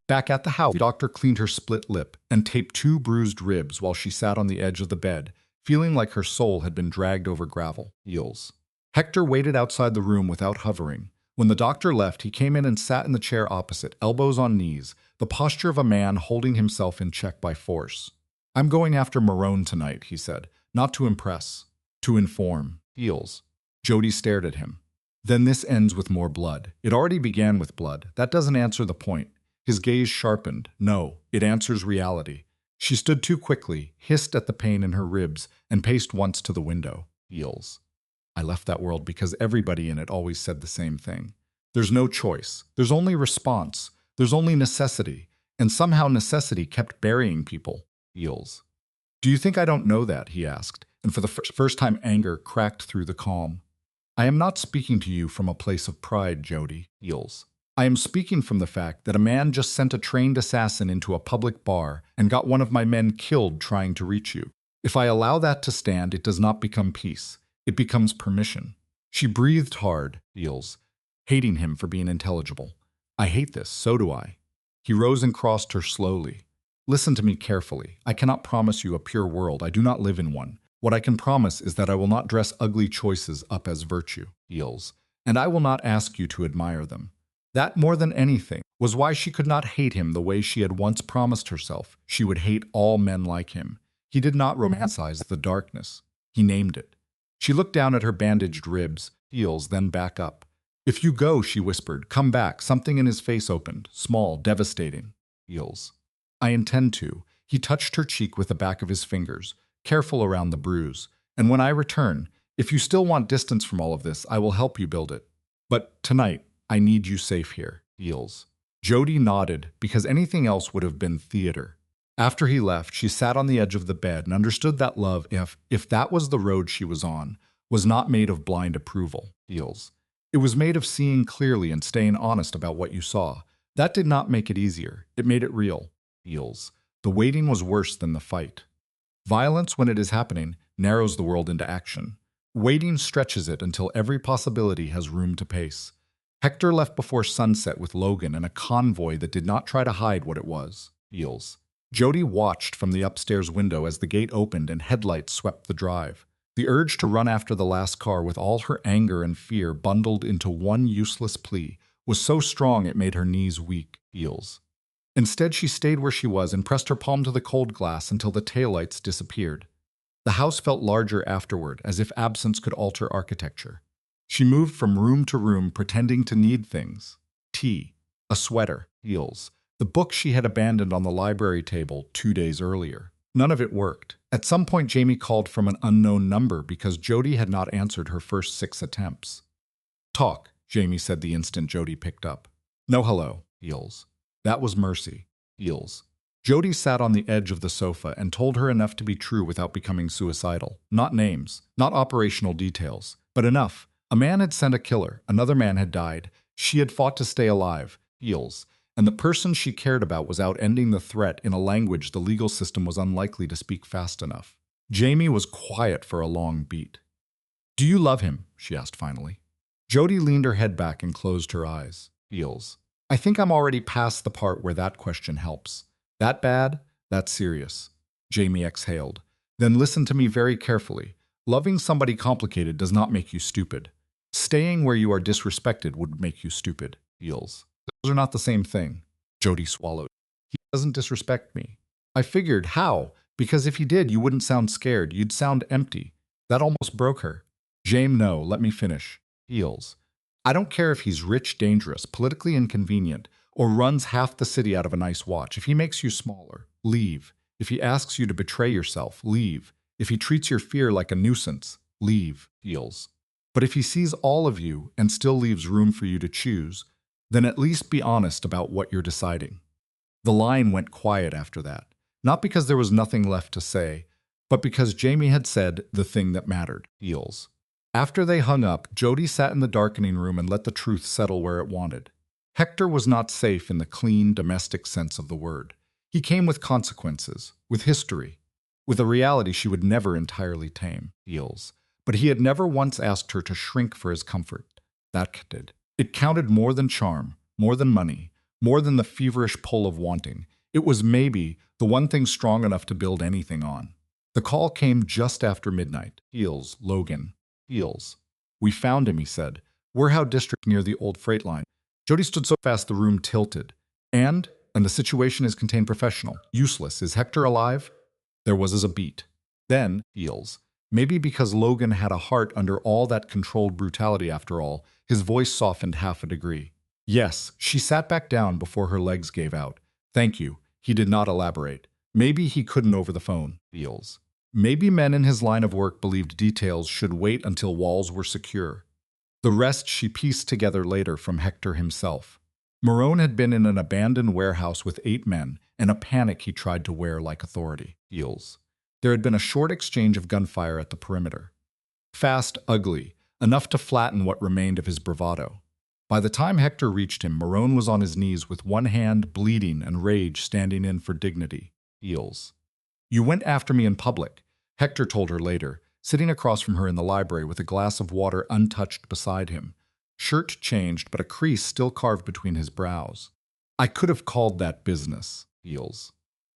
Back at the house, the doctor cleaned her split lip and taped two bruised ribs while she sat on the edge of the bed, feeling like her soul had been dragged over gravel. Heels. Hector waited outside the room without hovering. When the doctor left, he came in and sat in the chair opposite, elbows on knees, the posture of a man holding himself in check by force. I'm going after Marone tonight, he said, not to impress, to inform. Heels. Jody stared at him. Then this ends with more blood. It already began with blood. That doesn't answer the point. His gaze sharpened. No, it answers reality. She stood too quickly, hissed at the pain in her ribs, and paced once to the window. Heels. I left that world because everybody in it always said the same thing. There's no choice. There's only response. There's only necessity. And somehow necessity kept burying people. Heels. Do you think I don't know that? He asked, and for the first time anger cracked through the calm. I am not speaking to you from a place of pride, Jody. Heels. I am speaking from the fact that a man just sent a trained assassin into a public bar and got one of my men killed trying to reach you. If I allow that to stand, it does not become peace. It becomes permission. She breathed hard, Heels, hating him for being intelligible. I hate this, so do I. He rose and crossed her slowly. Listen to me carefully. I cannot promise you a pure world. I do not live in one. What I can promise is that I will not dress ugly choices up as virtue, Heels, and I will not ask you to admire them. That, more than anything, was why she could not hate him the way she had once promised herself she would hate all men like him. He did not romanticize the darkness. He named it. She looked down at her bandaged ribs, Heels, then back up. If you go, she whispered, come back. Something in his face opened, small, devastating. Heels. I intend to. He touched her cheek with the back of his fingers, careful around the bruise. And when I return, if you still want distance from all of this, I will help you build it. But tonight, I need you safe here. Heels. Jody nodded, because anything else would have been theater. After he left, she sat on the edge of the bed and understood that love, if that was the road she was on, was not made of blind approval. Heels. It was made of seeing clearly and staying honest about what you saw. That did not make it easier. It made it real. Heels. The waiting was worse than the fight. Violence, when it is happening, narrows the world into action. Waiting stretches it until every possibility has room to pace. Hector left before sunset with Logan and a convoy that did not try to hide what it was. Heels. Jody watched from the upstairs window as the gate opened and headlights swept the drive. The urge to run after the last car with all her anger and fear bundled into one useless plea was so strong it made her knees weak. Heels. Instead, she stayed where she was and pressed her palm to the cold glass until the taillights disappeared. The house felt larger afterward, as if absence could alter architecture. She moved from room to room, pretending to need things. Tea, a sweater, Heels, The book she had abandoned on the library table 2 days earlier. None of it worked. At some point, Jamie called from an unknown number because Jody had not answered her first 6 attempts. Talk, Jamie said the instant Jody picked up. No hello, Heels. That was Mercy. Heels. Jody sat on the edge of the sofa and told her enough to be true without becoming suicidal. Not names, not operational details, but enough. A man had sent a killer, another man had died. She had fought to stay alive. Heels. And the person she cared about was out ending the threat in a language the legal system was unlikely to speak fast enough. Jamie was quiet for a long beat. Do you love him? She asked finally. Jody leaned her head back and closed her eyes. Heels. I think I'm already past the part where that question helps. That bad? That's serious. Jamie exhaled. Then listen to me very carefully. Loving somebody complicated does not make you stupid. Staying where you are disrespected would make you stupid. Heels. Those are not the same thing. Jody swallowed. He doesn't disrespect me. I figured, how? Because if he did, you wouldn't sound scared. You'd sound empty. That almost broke her. Jame, no, let me finish. Heels. I don't care if he's rich, dangerous, politically inconvenient, or runs half the city out of a nice watch. If he makes you smaller, leave. If he asks you to betray yourself, leave. If he treats your fear like a nuisance, leave. Heels. But if he sees all of you and still leaves room for you to choose, then at least be honest about what you're deciding. The line went quiet after that, not because there was nothing left to say, but because Jamie had said the thing that mattered. Heels. After they hung up, Jody sat in the darkening room and let the truth settle where it wanted. Hector was not safe in the clean, domestic sense of the word. He came with consequences, with history, with a reality she would never entirely tame. Heels. But he had never once asked her to shrink for his comfort. That did. It counted more than charm, more than money, more than the feverish pull of wanting. It was maybe the one thing strong enough to build anything on. The call came just after midnight. Heels, Logan. Heels. We found him, he said. Warehouse District near the old freight line. Jody stood so fast the room tilted. And the situation is contained professional. Useless. Is Hector alive? There was as a beat. Then, Heels. Maybe because Logan had a heart under all that controlled brutality after all, his voice softened half a degree. Yes, she sat back down before her legs gave out. Thank you. He did not elaborate. Maybe he couldn't over the phone. Heels. Maybe men in his line of work believed details should wait until walls were secure. The rest she pieced together later from Hector himself. Marone had been in an abandoned warehouse with 8 men, and a panic he tried to wear like authority. Heels. There had been a short exchange of gunfire at the perimeter. Fast, ugly, enough to flatten what remained of his bravado. By the time Hector reached him, Marone was on his knees with one hand bleeding and rage standing in for dignity. Heels. You went after me in public, Hector told her later, sitting across from her in the library with a glass of water untouched beside him. Shirt changed, but a crease still carved between his brows. I could have called that business. Heels.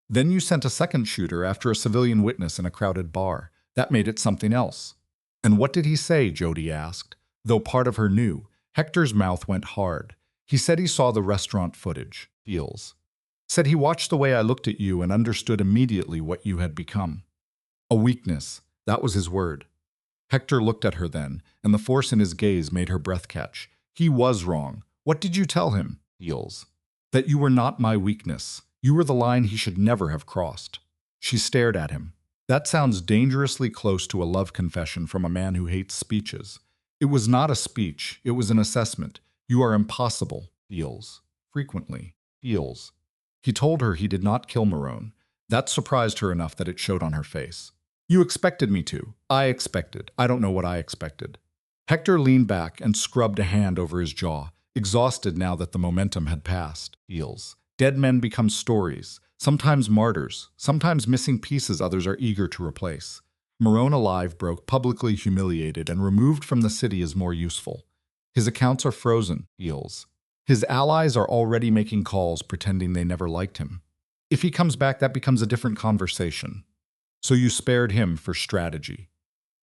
Then you sent a second shooter after a civilian witness in a crowded bar. That made it something else. And what did he say, Jody asked. Though part of her knew, Hector's mouth went hard. He said he saw the restaurant footage. Heels. Said he watched the way I looked at you and understood immediately what you had become. A weakness. That was his word. Hector looked at her then, and the force in his gaze made her breath catch. He was wrong. What did you tell him? Heels. That you were not my weakness. You were the line he should never have crossed. She stared at him. That sounds dangerously close to a love confession from a man who hates speeches. It was not a speech. It was an assessment. You are impossible. Heels. Frequently. Heels. He told her he did not kill Marone. That surprised her enough that it showed on her face. You expected me to. I expected. I don't know what I expected. Hector leaned back and scrubbed a hand over his jaw, exhausted now that the momentum had passed. Heels. Dead men become stories, sometimes martyrs, sometimes missing pieces others are eager to replace. Marone alive broke publicly humiliated and removed from the city is more useful. His accounts are frozen. Heels. His allies are already making calls pretending they never liked him. If he comes back, that becomes a different conversation. So you spared him for strategy.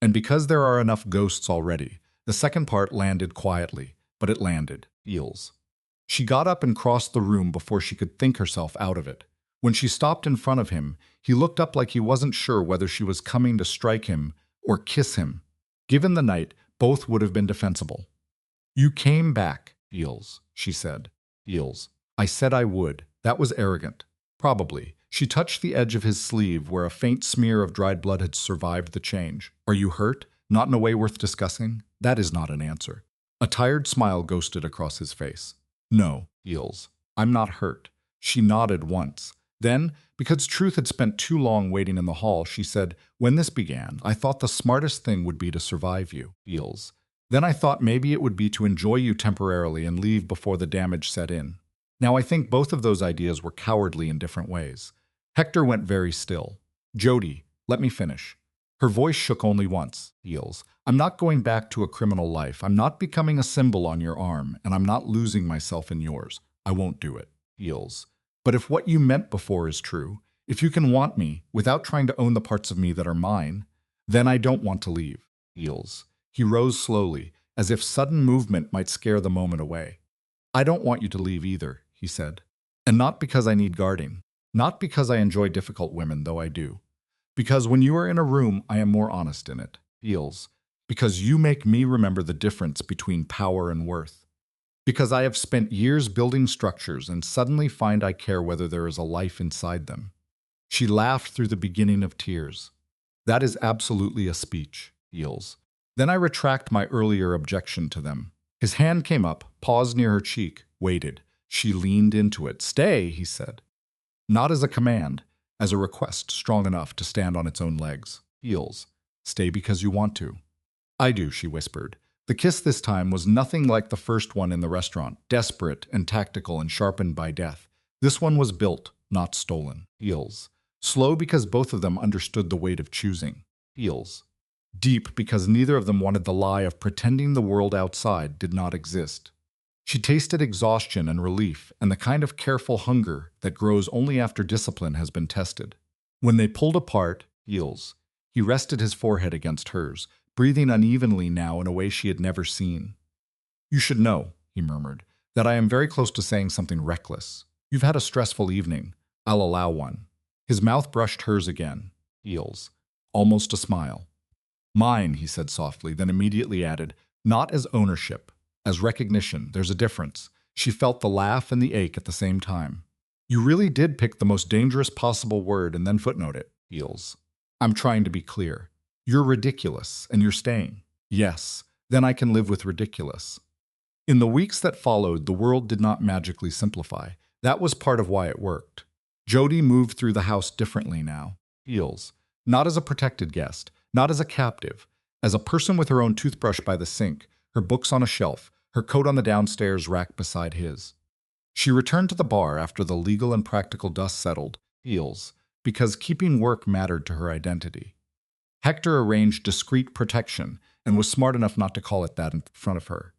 And because there are enough ghosts already, the second part landed quietly, but it landed. Heels. She got up and crossed the room before she could think herself out of it. When she stopped in front of him, he looked up like he wasn't sure whether she was coming to strike him or kiss him. Given the night, both would have been defensible. You came back, Heels, she said. Heels. I said I would. That was arrogant. Probably. She touched the edge of his sleeve where a faint smear of dried blood had survived the change. Are you hurt? Not in a way worth discussing? That is not an answer. A tired smile ghosted across his face. No, Heels. I'm not hurt. She nodded once. Then, because Truth had spent too long waiting in the hall, she said, when this began, I thought the smartest thing would be to survive you, Heels. Then I thought maybe it would be to enjoy you temporarily and leave before the damage set in. Now I think both of those ideas were cowardly in different ways. Hector went very still. Jody, let me finish. Her voice shook only once. Heels. I'm not going back to a criminal life. I'm not becoming a symbol on your arm, and I'm not losing myself in yours. I won't do it. Heels. But if what you meant before is true, if you can want me without trying to own the parts of me that are mine, then I don't want to leave. Heels. He rose slowly, as if sudden movement might scare the moment away. I don't want you to leave either, he said. And not because I need guarding. Not because I enjoy difficult women, though I do. Because when you are in a room, I am more honest in it. Heels. Because you make me remember the difference between power and worth. Because I have spent years building structures and suddenly find I care whether there is a life inside them. She laughed through the beginning of tears. That is absolutely a speech, Heels. Then I retract my earlier objection to them. His hand came up, paused near her cheek, waited. She leaned into it. Stay, he said. Not as a command, as a request strong enough to stand on its own legs. Heels. Stay because you want to. I do, she whispered. The kiss this time was nothing like the first one in the restaurant, desperate and tactical and sharpened by death. This one was built, not stolen. Heels. Slow because both of them understood the weight of choosing. Heels. Deep because neither of them wanted the lie of pretending the world outside did not exist. She tasted exhaustion and relief and the kind of careful hunger that grows only after discipline has been tested. When they pulled apart, Heels, he rested his forehead against hers, breathing unevenly now in a way she had never seen. You should know, he murmured, that I am very close to saying something reckless. You've had a stressful evening. I'll allow one. His mouth brushed hers again. Heels. Almost a smile. Mine, he said softly, then immediately added, not as ownership, as recognition. There's a difference. She felt the laugh and the ache at the same time. You really did pick the most dangerous possible word and then footnote it, Heels. I'm trying to be clear. You're ridiculous, and you're staying. Yes, then I can live with ridiculous. In the weeks that followed, the world did not magically simplify. That was part of why it worked. Jody moved through the house differently now. Heels. Not as a protected guest, not as a captive, as a person with her own toothbrush by the sink, her books on a shelf, her coat on the downstairs rack beside his. She returned to the bar after the legal and practical dust settled, Heels, because keeping work mattered to her identity. Hector arranged discreet protection and was smart enough not to call it that in front of her.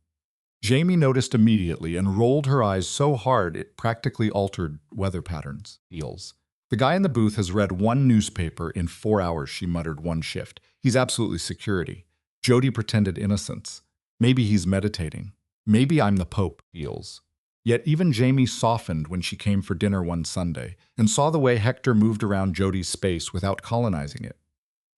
Jamie noticed immediately and rolled her eyes so hard it practically altered weather patterns. Heels. The guy in the booth has read one newspaper in 4 hours, she muttered one shift. He's absolutely security. Jody pretended innocence. Maybe he's meditating. Maybe I'm the Pope, Heels. Yet even Jamie softened when she came for dinner one Sunday and saw the way Hector moved around Jody's space without colonizing it.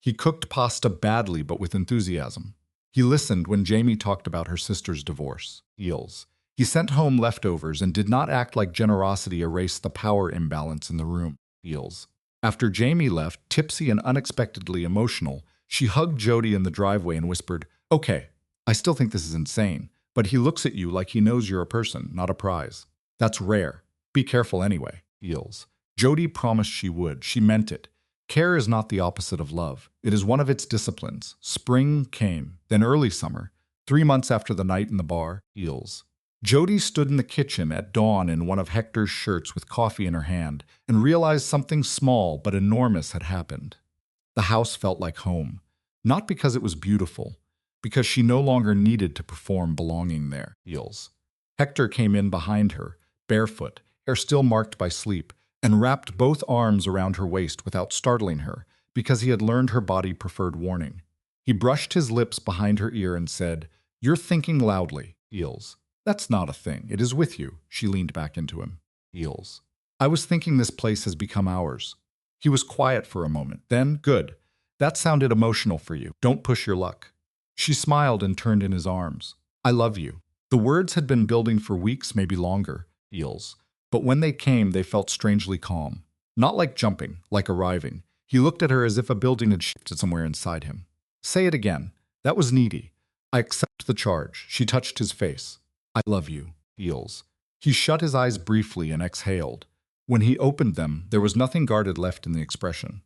He cooked pasta badly but with enthusiasm. He listened when Jamie talked about her sister's divorce. Heels. He sent home leftovers and did not act like generosity erased the power imbalance in the room. Heels. After Jamie left, tipsy and unexpectedly emotional, she hugged Jody in the driveway and whispered, okay, I still think this is insane, but he looks at you like he knows you're a person, not a prize. That's rare. Be careful anyway. Heels. Jody promised she would. She meant it. Care is not the opposite of love. It is one of its disciplines. Spring came, then early summer, 3 months after the night in the bar. Heels. Jody stood in the kitchen at dawn in one of Hector's shirts with coffee in her hand and realized something small but enormous had happened. The house felt like home, not because it was beautiful, because she no longer needed to perform belonging there. Heels. Hector came in behind her, barefoot, hair still marked by sleep, and wrapped both arms around her waist without startling her, because he had learned her body preferred warning. He brushed his lips behind her ear and said, "You're thinking loudly, Heels. That's not a thing. It is with you." She leaned back into him. Heels. "I was thinking this place has become ours." He was quiet for a moment. Then, "Good. That sounded emotional for you. Don't push your luck." She smiled and turned in his arms. "I love you." The words had been building for weeks, maybe longer. Heels. But when they came, they felt strangely calm. Not like jumping, like arriving. He looked at her as if a building had shifted somewhere inside him. Say it again. That was needy. I accept the charge. She touched his face. I love you. Heels. He shut his eyes briefly and exhaled. When he opened them, there was nothing guarded left in the expression.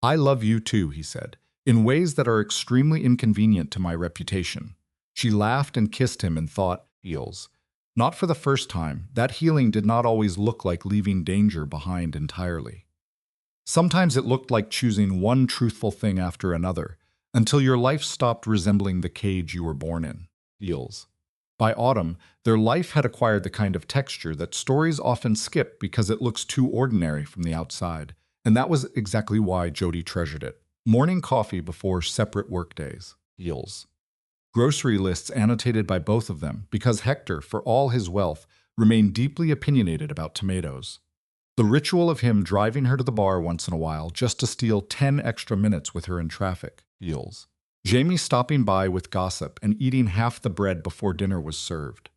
I love you too, he said, in ways that are extremely inconvenient to my reputation. She laughed and kissed him and thought, heels. Not for the first time, that healing did not always look like leaving danger behind entirely. Sometimes it looked like choosing one truthful thing after another, until your life stopped resembling the cage you were born in. Heels. By autumn, their life had acquired the kind of texture that stories often skip because it looks too ordinary from the outside, and that was exactly why Jody treasured it. Morning coffee before separate workdays. Heels. Grocery lists annotated by both of them because Hector, for all his wealth, remained deeply opinionated about tomatoes. The ritual of him driving her to the bar once in a while just to steal 10 extra minutes with her in traffic. Heels. Jamie stopping by with gossip and eating half the bread before dinner was served.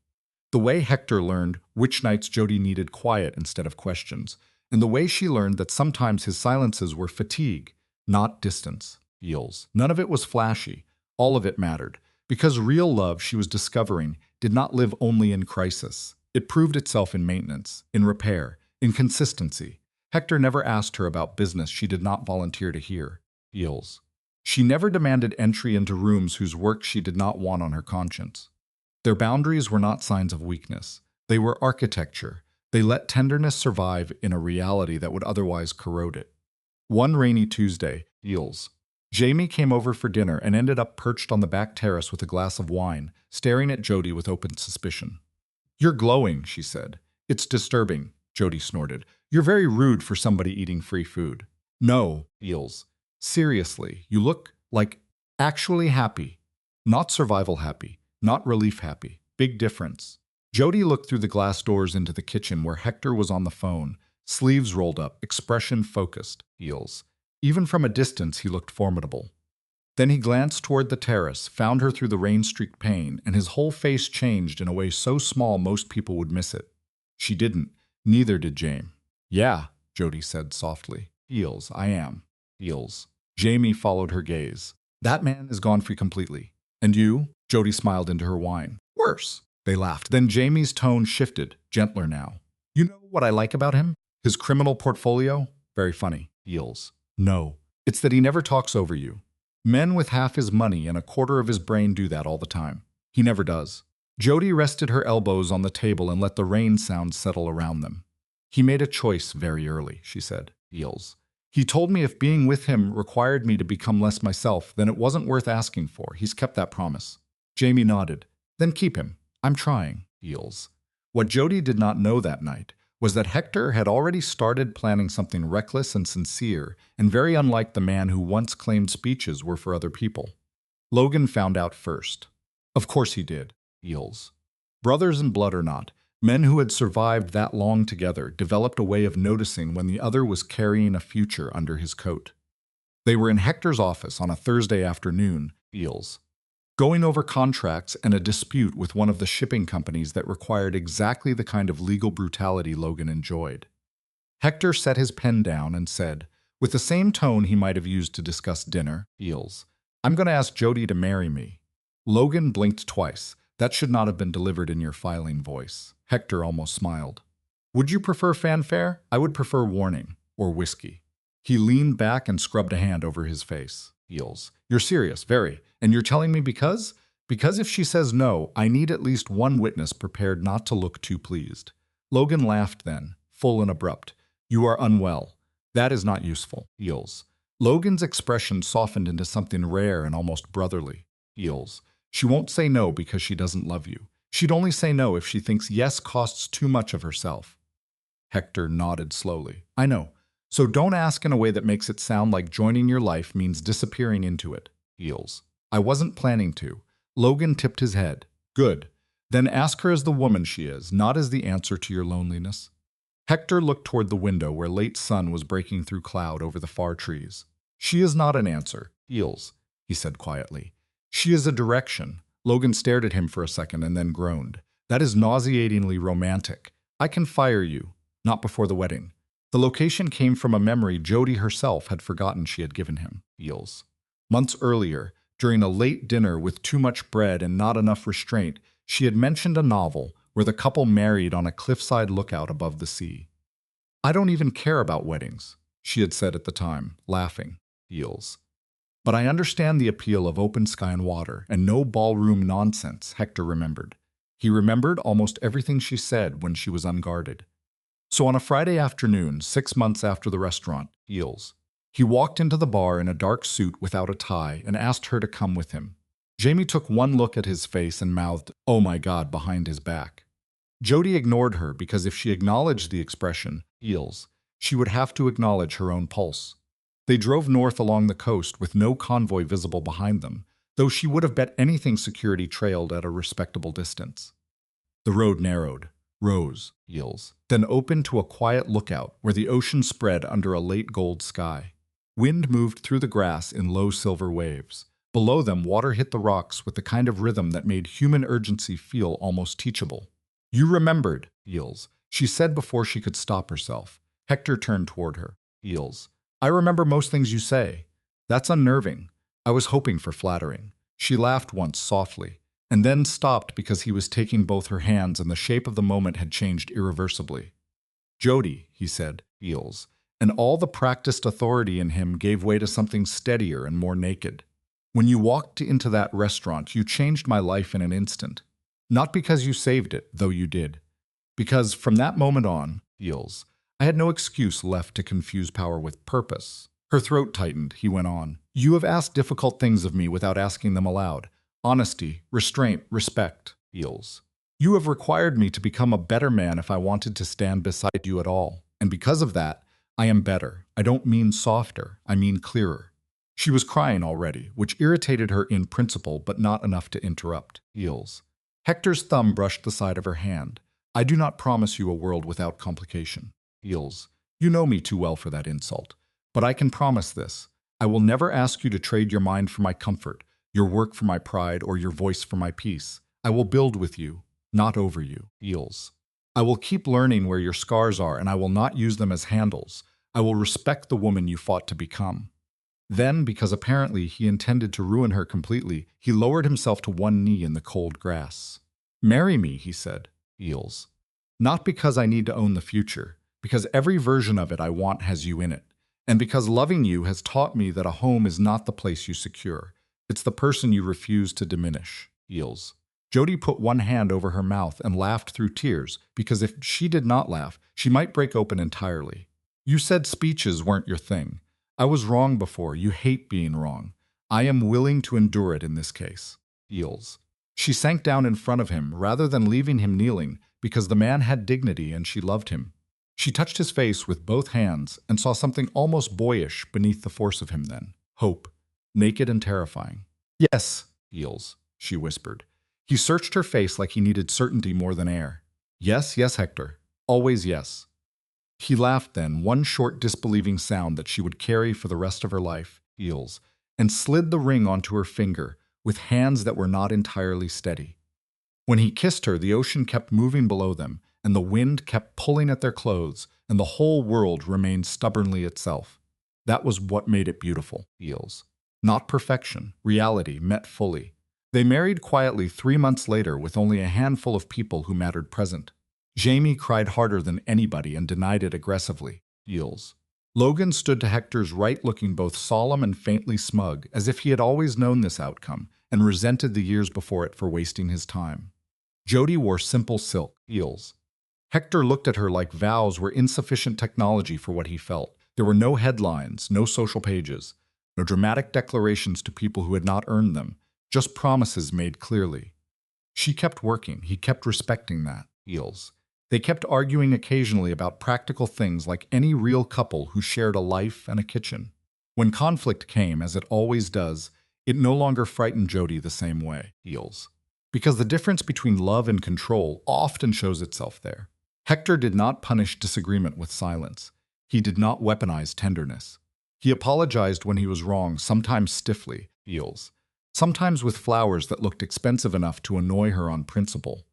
The way Hector learned which nights Jody needed quiet instead of questions, and the way she learned that sometimes his silences were fatigue, not distance. Heels. None of it was flashy. All of it mattered. Because real love, she was discovering, did not live only in crisis. It proved itself in maintenance, in repair, in consistency. Hector never asked her about business she did not volunteer to hear. Heels. She never demanded entry into rooms whose work she did not want on her conscience. Their boundaries were not signs of weakness. They were architecture. They let tenderness survive in a reality that would otherwise corrode it. One rainy Tuesday, Heels. Jamie came over for dinner and ended up perched on the back terrace with a glass of wine, staring at Jody with open suspicion. You're glowing, she said. It's disturbing, Jody snorted. You're very rude for somebody eating free food. No, Heels. Seriously, you look like actually happy. Not survival happy, not relief happy. Big difference. Jody looked through the glass doors into the kitchen where Hector was on the phone, sleeves rolled up, expression focused. Heels. Even from a distance, he looked formidable. Then he glanced toward the terrace, found her through the rain-streaked pane, and his whole face changed in a way so small most people would miss it. She didn't. Neither did Jamie. Yeah, Jody said softly. Heels, I am. Heels. Jamie followed her gaze. That man is gone free completely. And you? Jody smiled into her wine. Worse. They laughed. Then Jamie's tone shifted, gentler now. You know what I like about him? His criminal portfolio? Very funny. Heels. No. It's that he never talks over you. Men with half his money and a quarter of his brain do that all the time. He never does. Jody rested her elbows on the table and let the rain sound settle around them. He made a choice very early, she said. Heels. He told me if being with him required me to become less myself, then it wasn't worth asking for. He's kept that promise. Jamie nodded. Then keep him. I'm trying. Heels. What Jody did not know that night was that Hector had already started planning something reckless and sincere, and very unlike the man who once claimed speeches were for other people. Logan found out first. Of course he did. Heels. Brothers in blood or not, men who had survived that long together developed a way of noticing when the other was carrying a future under his coat. They were in Hector's office on a Thursday afternoon, Heels, going over contracts and a dispute with one of the shipping companies that required exactly the kind of legal brutality Logan enjoyed. Hector set his pen down and said, with the same tone he might have used to discuss dinner, Heels, I'm going to ask Jody to marry me. Logan blinked twice. That should not have been delivered in your filing voice. Hector almost smiled. Would you prefer fanfare? I would prefer warning, or whiskey. He leaned back and scrubbed a hand over his face. Heels. You're serious, very. And you're telling me because? Because if she says no, I need at least one witness prepared not to look too pleased. Logan laughed then, full and abrupt. You are unwell. That is not useful. Heels. Logan's expression softened into something rare and almost brotherly. Heels. She won't say no because she doesn't love you. She'd only say no if she thinks yes costs too much of herself. Hector nodded slowly. I know. So don't ask in a way that makes it sound like joining your life means disappearing into it. Heels. I wasn't planning to. Logan tipped his head. Good. Then ask her as the woman she is, not as the answer to your loneliness. Hector looked toward the window where late sun was breaking through cloud over the far trees. She is not an answer. Heels, he said quietly. She is a direction. Logan stared at him for a second and then groaned. That is nauseatingly romantic. I can fire you. not before the wedding. The location came from a memory Jody herself had forgotten she had given him. Feels. Months earlier, during a late dinner with too much bread and not enough restraint, she had mentioned a novel where the couple married on a cliffside lookout above the sea. I don't even care about weddings, she had said at the time, laughing. Feels. But I understand the appeal of open sky and water, and no ballroom nonsense, Hector remembered. He remembered almost everything she said when she was unguarded. So on a Friday afternoon, 6 months after the restaurant, Heels, he walked into the bar in a dark suit without a tie and asked her to come with him. Jamie took one look at his face and mouthed, "Oh my God," behind his back. Jody ignored her because if she acknowledged the expression, Heels, she would have to acknowledge her own pulse. They drove north along the coast with no convoy visible behind them, though she would have bet anything security trailed at a respectable distance. The road narrowed, rose, Heels, then opened to a quiet lookout where the ocean spread under a late gold sky. Wind moved through the grass in low silver waves. Below them, water hit the rocks with the kind of rhythm that made human urgency feel almost teachable. "You remembered," Heels, she said before she could stop herself. Hector turned toward her. Heels, "I remember most things you say. That's unnerving. I was hoping for flattering." She laughed once softly, and then stopped because he was taking both her hands and the shape of the moment had changed irreversibly. "Jody," he said, Heels, and all the practiced authority in him gave way to something steadier and more naked. "When you walked into that restaurant, you changed my life in an instant. Not because you saved it, though you did. Because from that moment on, Heels, I had no excuse left to confuse power with purpose." Her throat tightened, he went on. "You have asked difficult things of me without asking them aloud. Honesty, restraint, respect, Heels. You have required me to become a better man if I wanted to stand beside you at all. And because of that, I am better. I don't mean softer, I mean clearer." She was crying already, which irritated her in principle, but not enough to interrupt. Heels. Hector's thumb brushed the side of her hand. "I do not promise you a world without complication." Heels. "You know me too well for that insult. But I can promise this. I will never ask you to trade your mind for my comfort, your work for my pride, or your voice for my peace. I will build with you, not over you." Heels. "I will keep learning where your scars are, and I will not use them as handles. I will respect the woman you fought to become." Then, because apparently he intended to ruin her completely, he lowered himself to one knee in the cold grass. "Marry me," he said. Heels. "Not because I need to own the future, because every version of it I want has you in it. And because loving you has taught me that a home is not the place you secure. It's the person you refuse to diminish." Heels. Jody put one hand over her mouth and laughed through tears, because if she did not laugh, she might break open entirely. "You said speeches weren't your thing. I was wrong before. You hate being wrong. I am willing to endure it in this case." Heels. She sank down in front of him rather than leaving him kneeling, because the man had dignity and she loved him. She touched his face with both hands and saw something almost boyish beneath the force of him then. Hope. Naked and terrifying. "Yes, Heels," she whispered. He searched her face like he needed certainty more than air. "Yes, yes, Hector. Always yes." He laughed then, one short disbelieving sound that she would carry for the rest of her life, Heels, and slid the ring onto her finger with hands that were not entirely steady. When he kissed her, the ocean kept moving below them, and the wind kept pulling at their clothes, and the whole world remained stubbornly itself. That was what made it beautiful, Heels. Not perfection, reality met fully. They married quietly 3 months later with only a handful of people who mattered present. Jamie cried harder than anybody and denied it aggressively. Heels. Logan stood to Hector's right looking both solemn and faintly smug, as if he had always known this outcome and resented the years before it for wasting his time. Jody wore simple silk heels. Hector looked at her like vows were insufficient technology for what he felt. There were no headlines, no social pages, no dramatic declarations to people who had not earned them, just promises made clearly. She kept working, he kept respecting that. Heels. They kept arguing occasionally about practical things like any real couple who shared a life and a kitchen. When conflict came, as it always does, it no longer frightened Jody the same way. Heels. Because the difference between love and control often shows itself there. Hector did not punish disagreement with silence. He did not weaponize tenderness. He apologized when he was wrong, sometimes stiffly, Heels. Sometimes with flowers that looked expensive enough to annoy her on principle.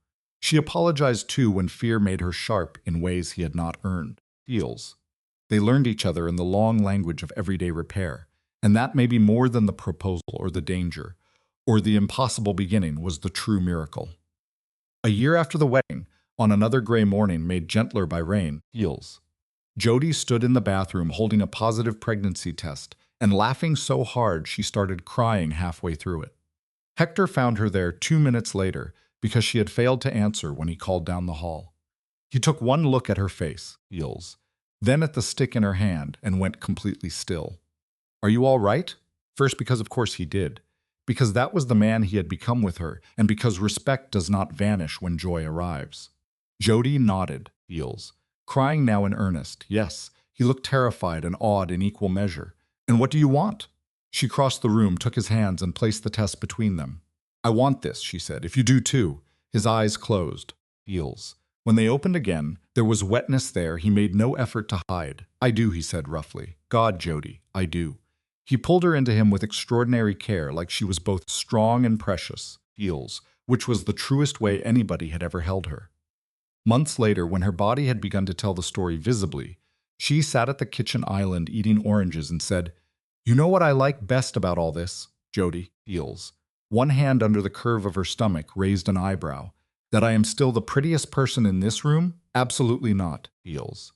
She apologized too when fear made her sharp in ways he had not earned. Feels. They learned each other in the long language of everyday repair, and that maybe more than the proposal or the danger, or the impossible beginning was the true miracle. A year after the wedding, on another gray morning made gentler by rain, Heels. Jody stood in the bathroom holding a positive pregnancy test and laughing so hard she started crying halfway through it. Hector found her there 2 minutes later because she had failed to answer when he called down the hall. He took one look at her face, Heels, then at the stick in her hand and went completely still. Are you all right? First, because of course he did. Because that was the man he had become with her, and because respect does not vanish when joy arrives. Jody nodded, Heels, crying now in earnest. Yes, he looked terrified and awed in equal measure. And what do you want? She crossed the room, took his hands, and placed the test between them. I want this, she said, if you do too. His eyes closed. Heels. When they opened again, there was wetness there he made no effort to hide. I do, he said roughly. God, Jody, I do. He pulled her into him with extraordinary care, like she was both strong and precious. Heels, which was the truest way anybody had ever held her. Months later, when her body had begun to tell the story visibly, she sat at the kitchen island eating oranges and said, You know what I like best about all this, Jody? Heels. One hand under the curve of her stomach raised an eyebrow. That I am still the prettiest person in this room? Absolutely not, Heels.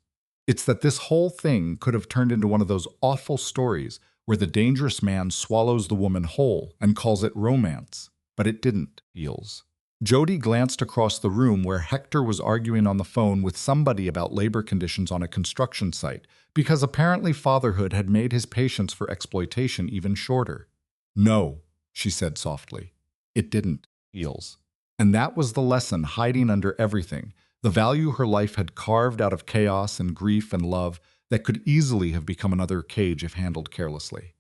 It's that this whole thing could have turned into one of those awful stories where the dangerous man swallows the woman whole and calls it romance. But it didn't, Heels. Jody glanced across the room where Hector was arguing on the phone with somebody about labor conditions on a construction site, because apparently fatherhood had made his patience for exploitation even shorter. No, she said softly. It didn't, Heels. And that was the lesson hiding under everything, the value her life had carved out of chaos and grief and love that could easily have become another cage if handled carelessly.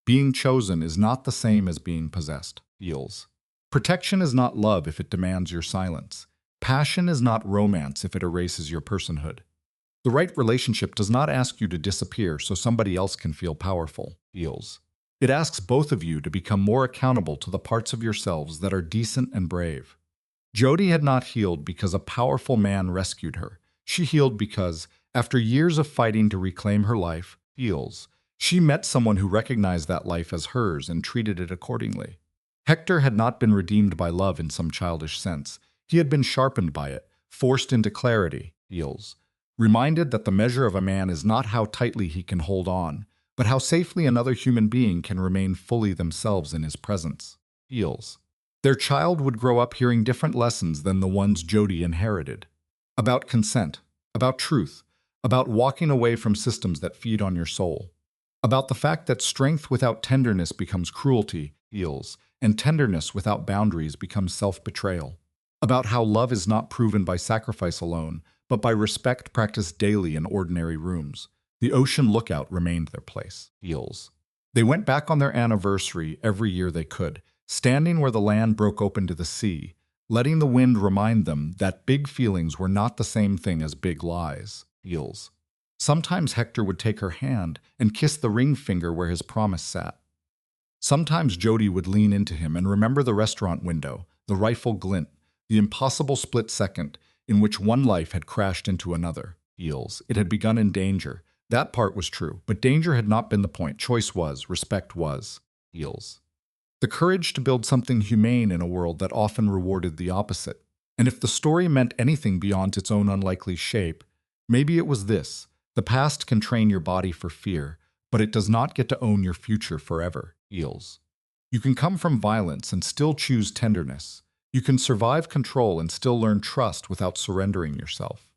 Being chosen is not the same as being possessed, Heels. Protection is not love if it demands your silence. Passion is not romance if it erases your personhood. The right relationship does not ask you to disappear so somebody else can feel powerful, Heels. It asks both of you to become more accountable to the parts of yourselves that are decent and brave. Jody had not healed because a powerful man rescued her. She healed because, after years of fighting to reclaim her life, Heels, she met someone who recognized that life as hers and treated it accordingly. Hector had not been redeemed by love in some childish sense. He had been sharpened by it, forced into clarity, Heels, reminded that the measure of a man is not how tightly he can hold on, but how safely another human being can remain fully themselves in his presence. Heels. Their child would grow up hearing different lessons than the ones Jody inherited. About consent, about truth, about walking away from systems that feed on your soul. About the fact that strength without tenderness becomes cruelty, Heels, and tenderness without boundaries becomes self-betrayal. About how love is not proven by sacrifice alone, but by respect practiced daily in ordinary rooms. The ocean lookout remained their place, Heels. They went back on their anniversary every year they could, standing where the land broke open to the sea, letting the wind remind them that big feelings were not the same thing as big lies, Heels. Sometimes Hector would take her hand and kiss the ring finger where his promise sat. Sometimes Jody would lean into him and remember the restaurant window, the rifle glint, the impossible split second in which one life had crashed into another. Heels. It had begun in danger. That part was true, but danger had not been the point. Choice was, respect was. Heels. The courage to build something humane in a world that often rewarded the opposite. And if the story meant anything beyond its own unlikely shape, maybe it was this. The past can train your body for fear, but it does not get to own your future forever. Heels. You can come from violence and still choose tenderness. You can survive control and still learn trust without surrendering yourself.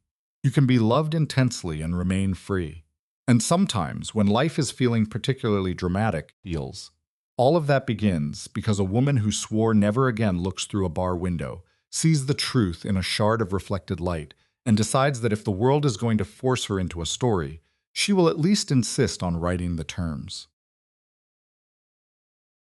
You can be loved intensely and remain free. And sometimes, when life is feeling particularly dramatic, Heels, all of that begins because a woman who swore never again looks through a bar window, sees the truth in a shard of reflected light, and decides that if the world is going to force her into a story, she will at least insist on writing the terms.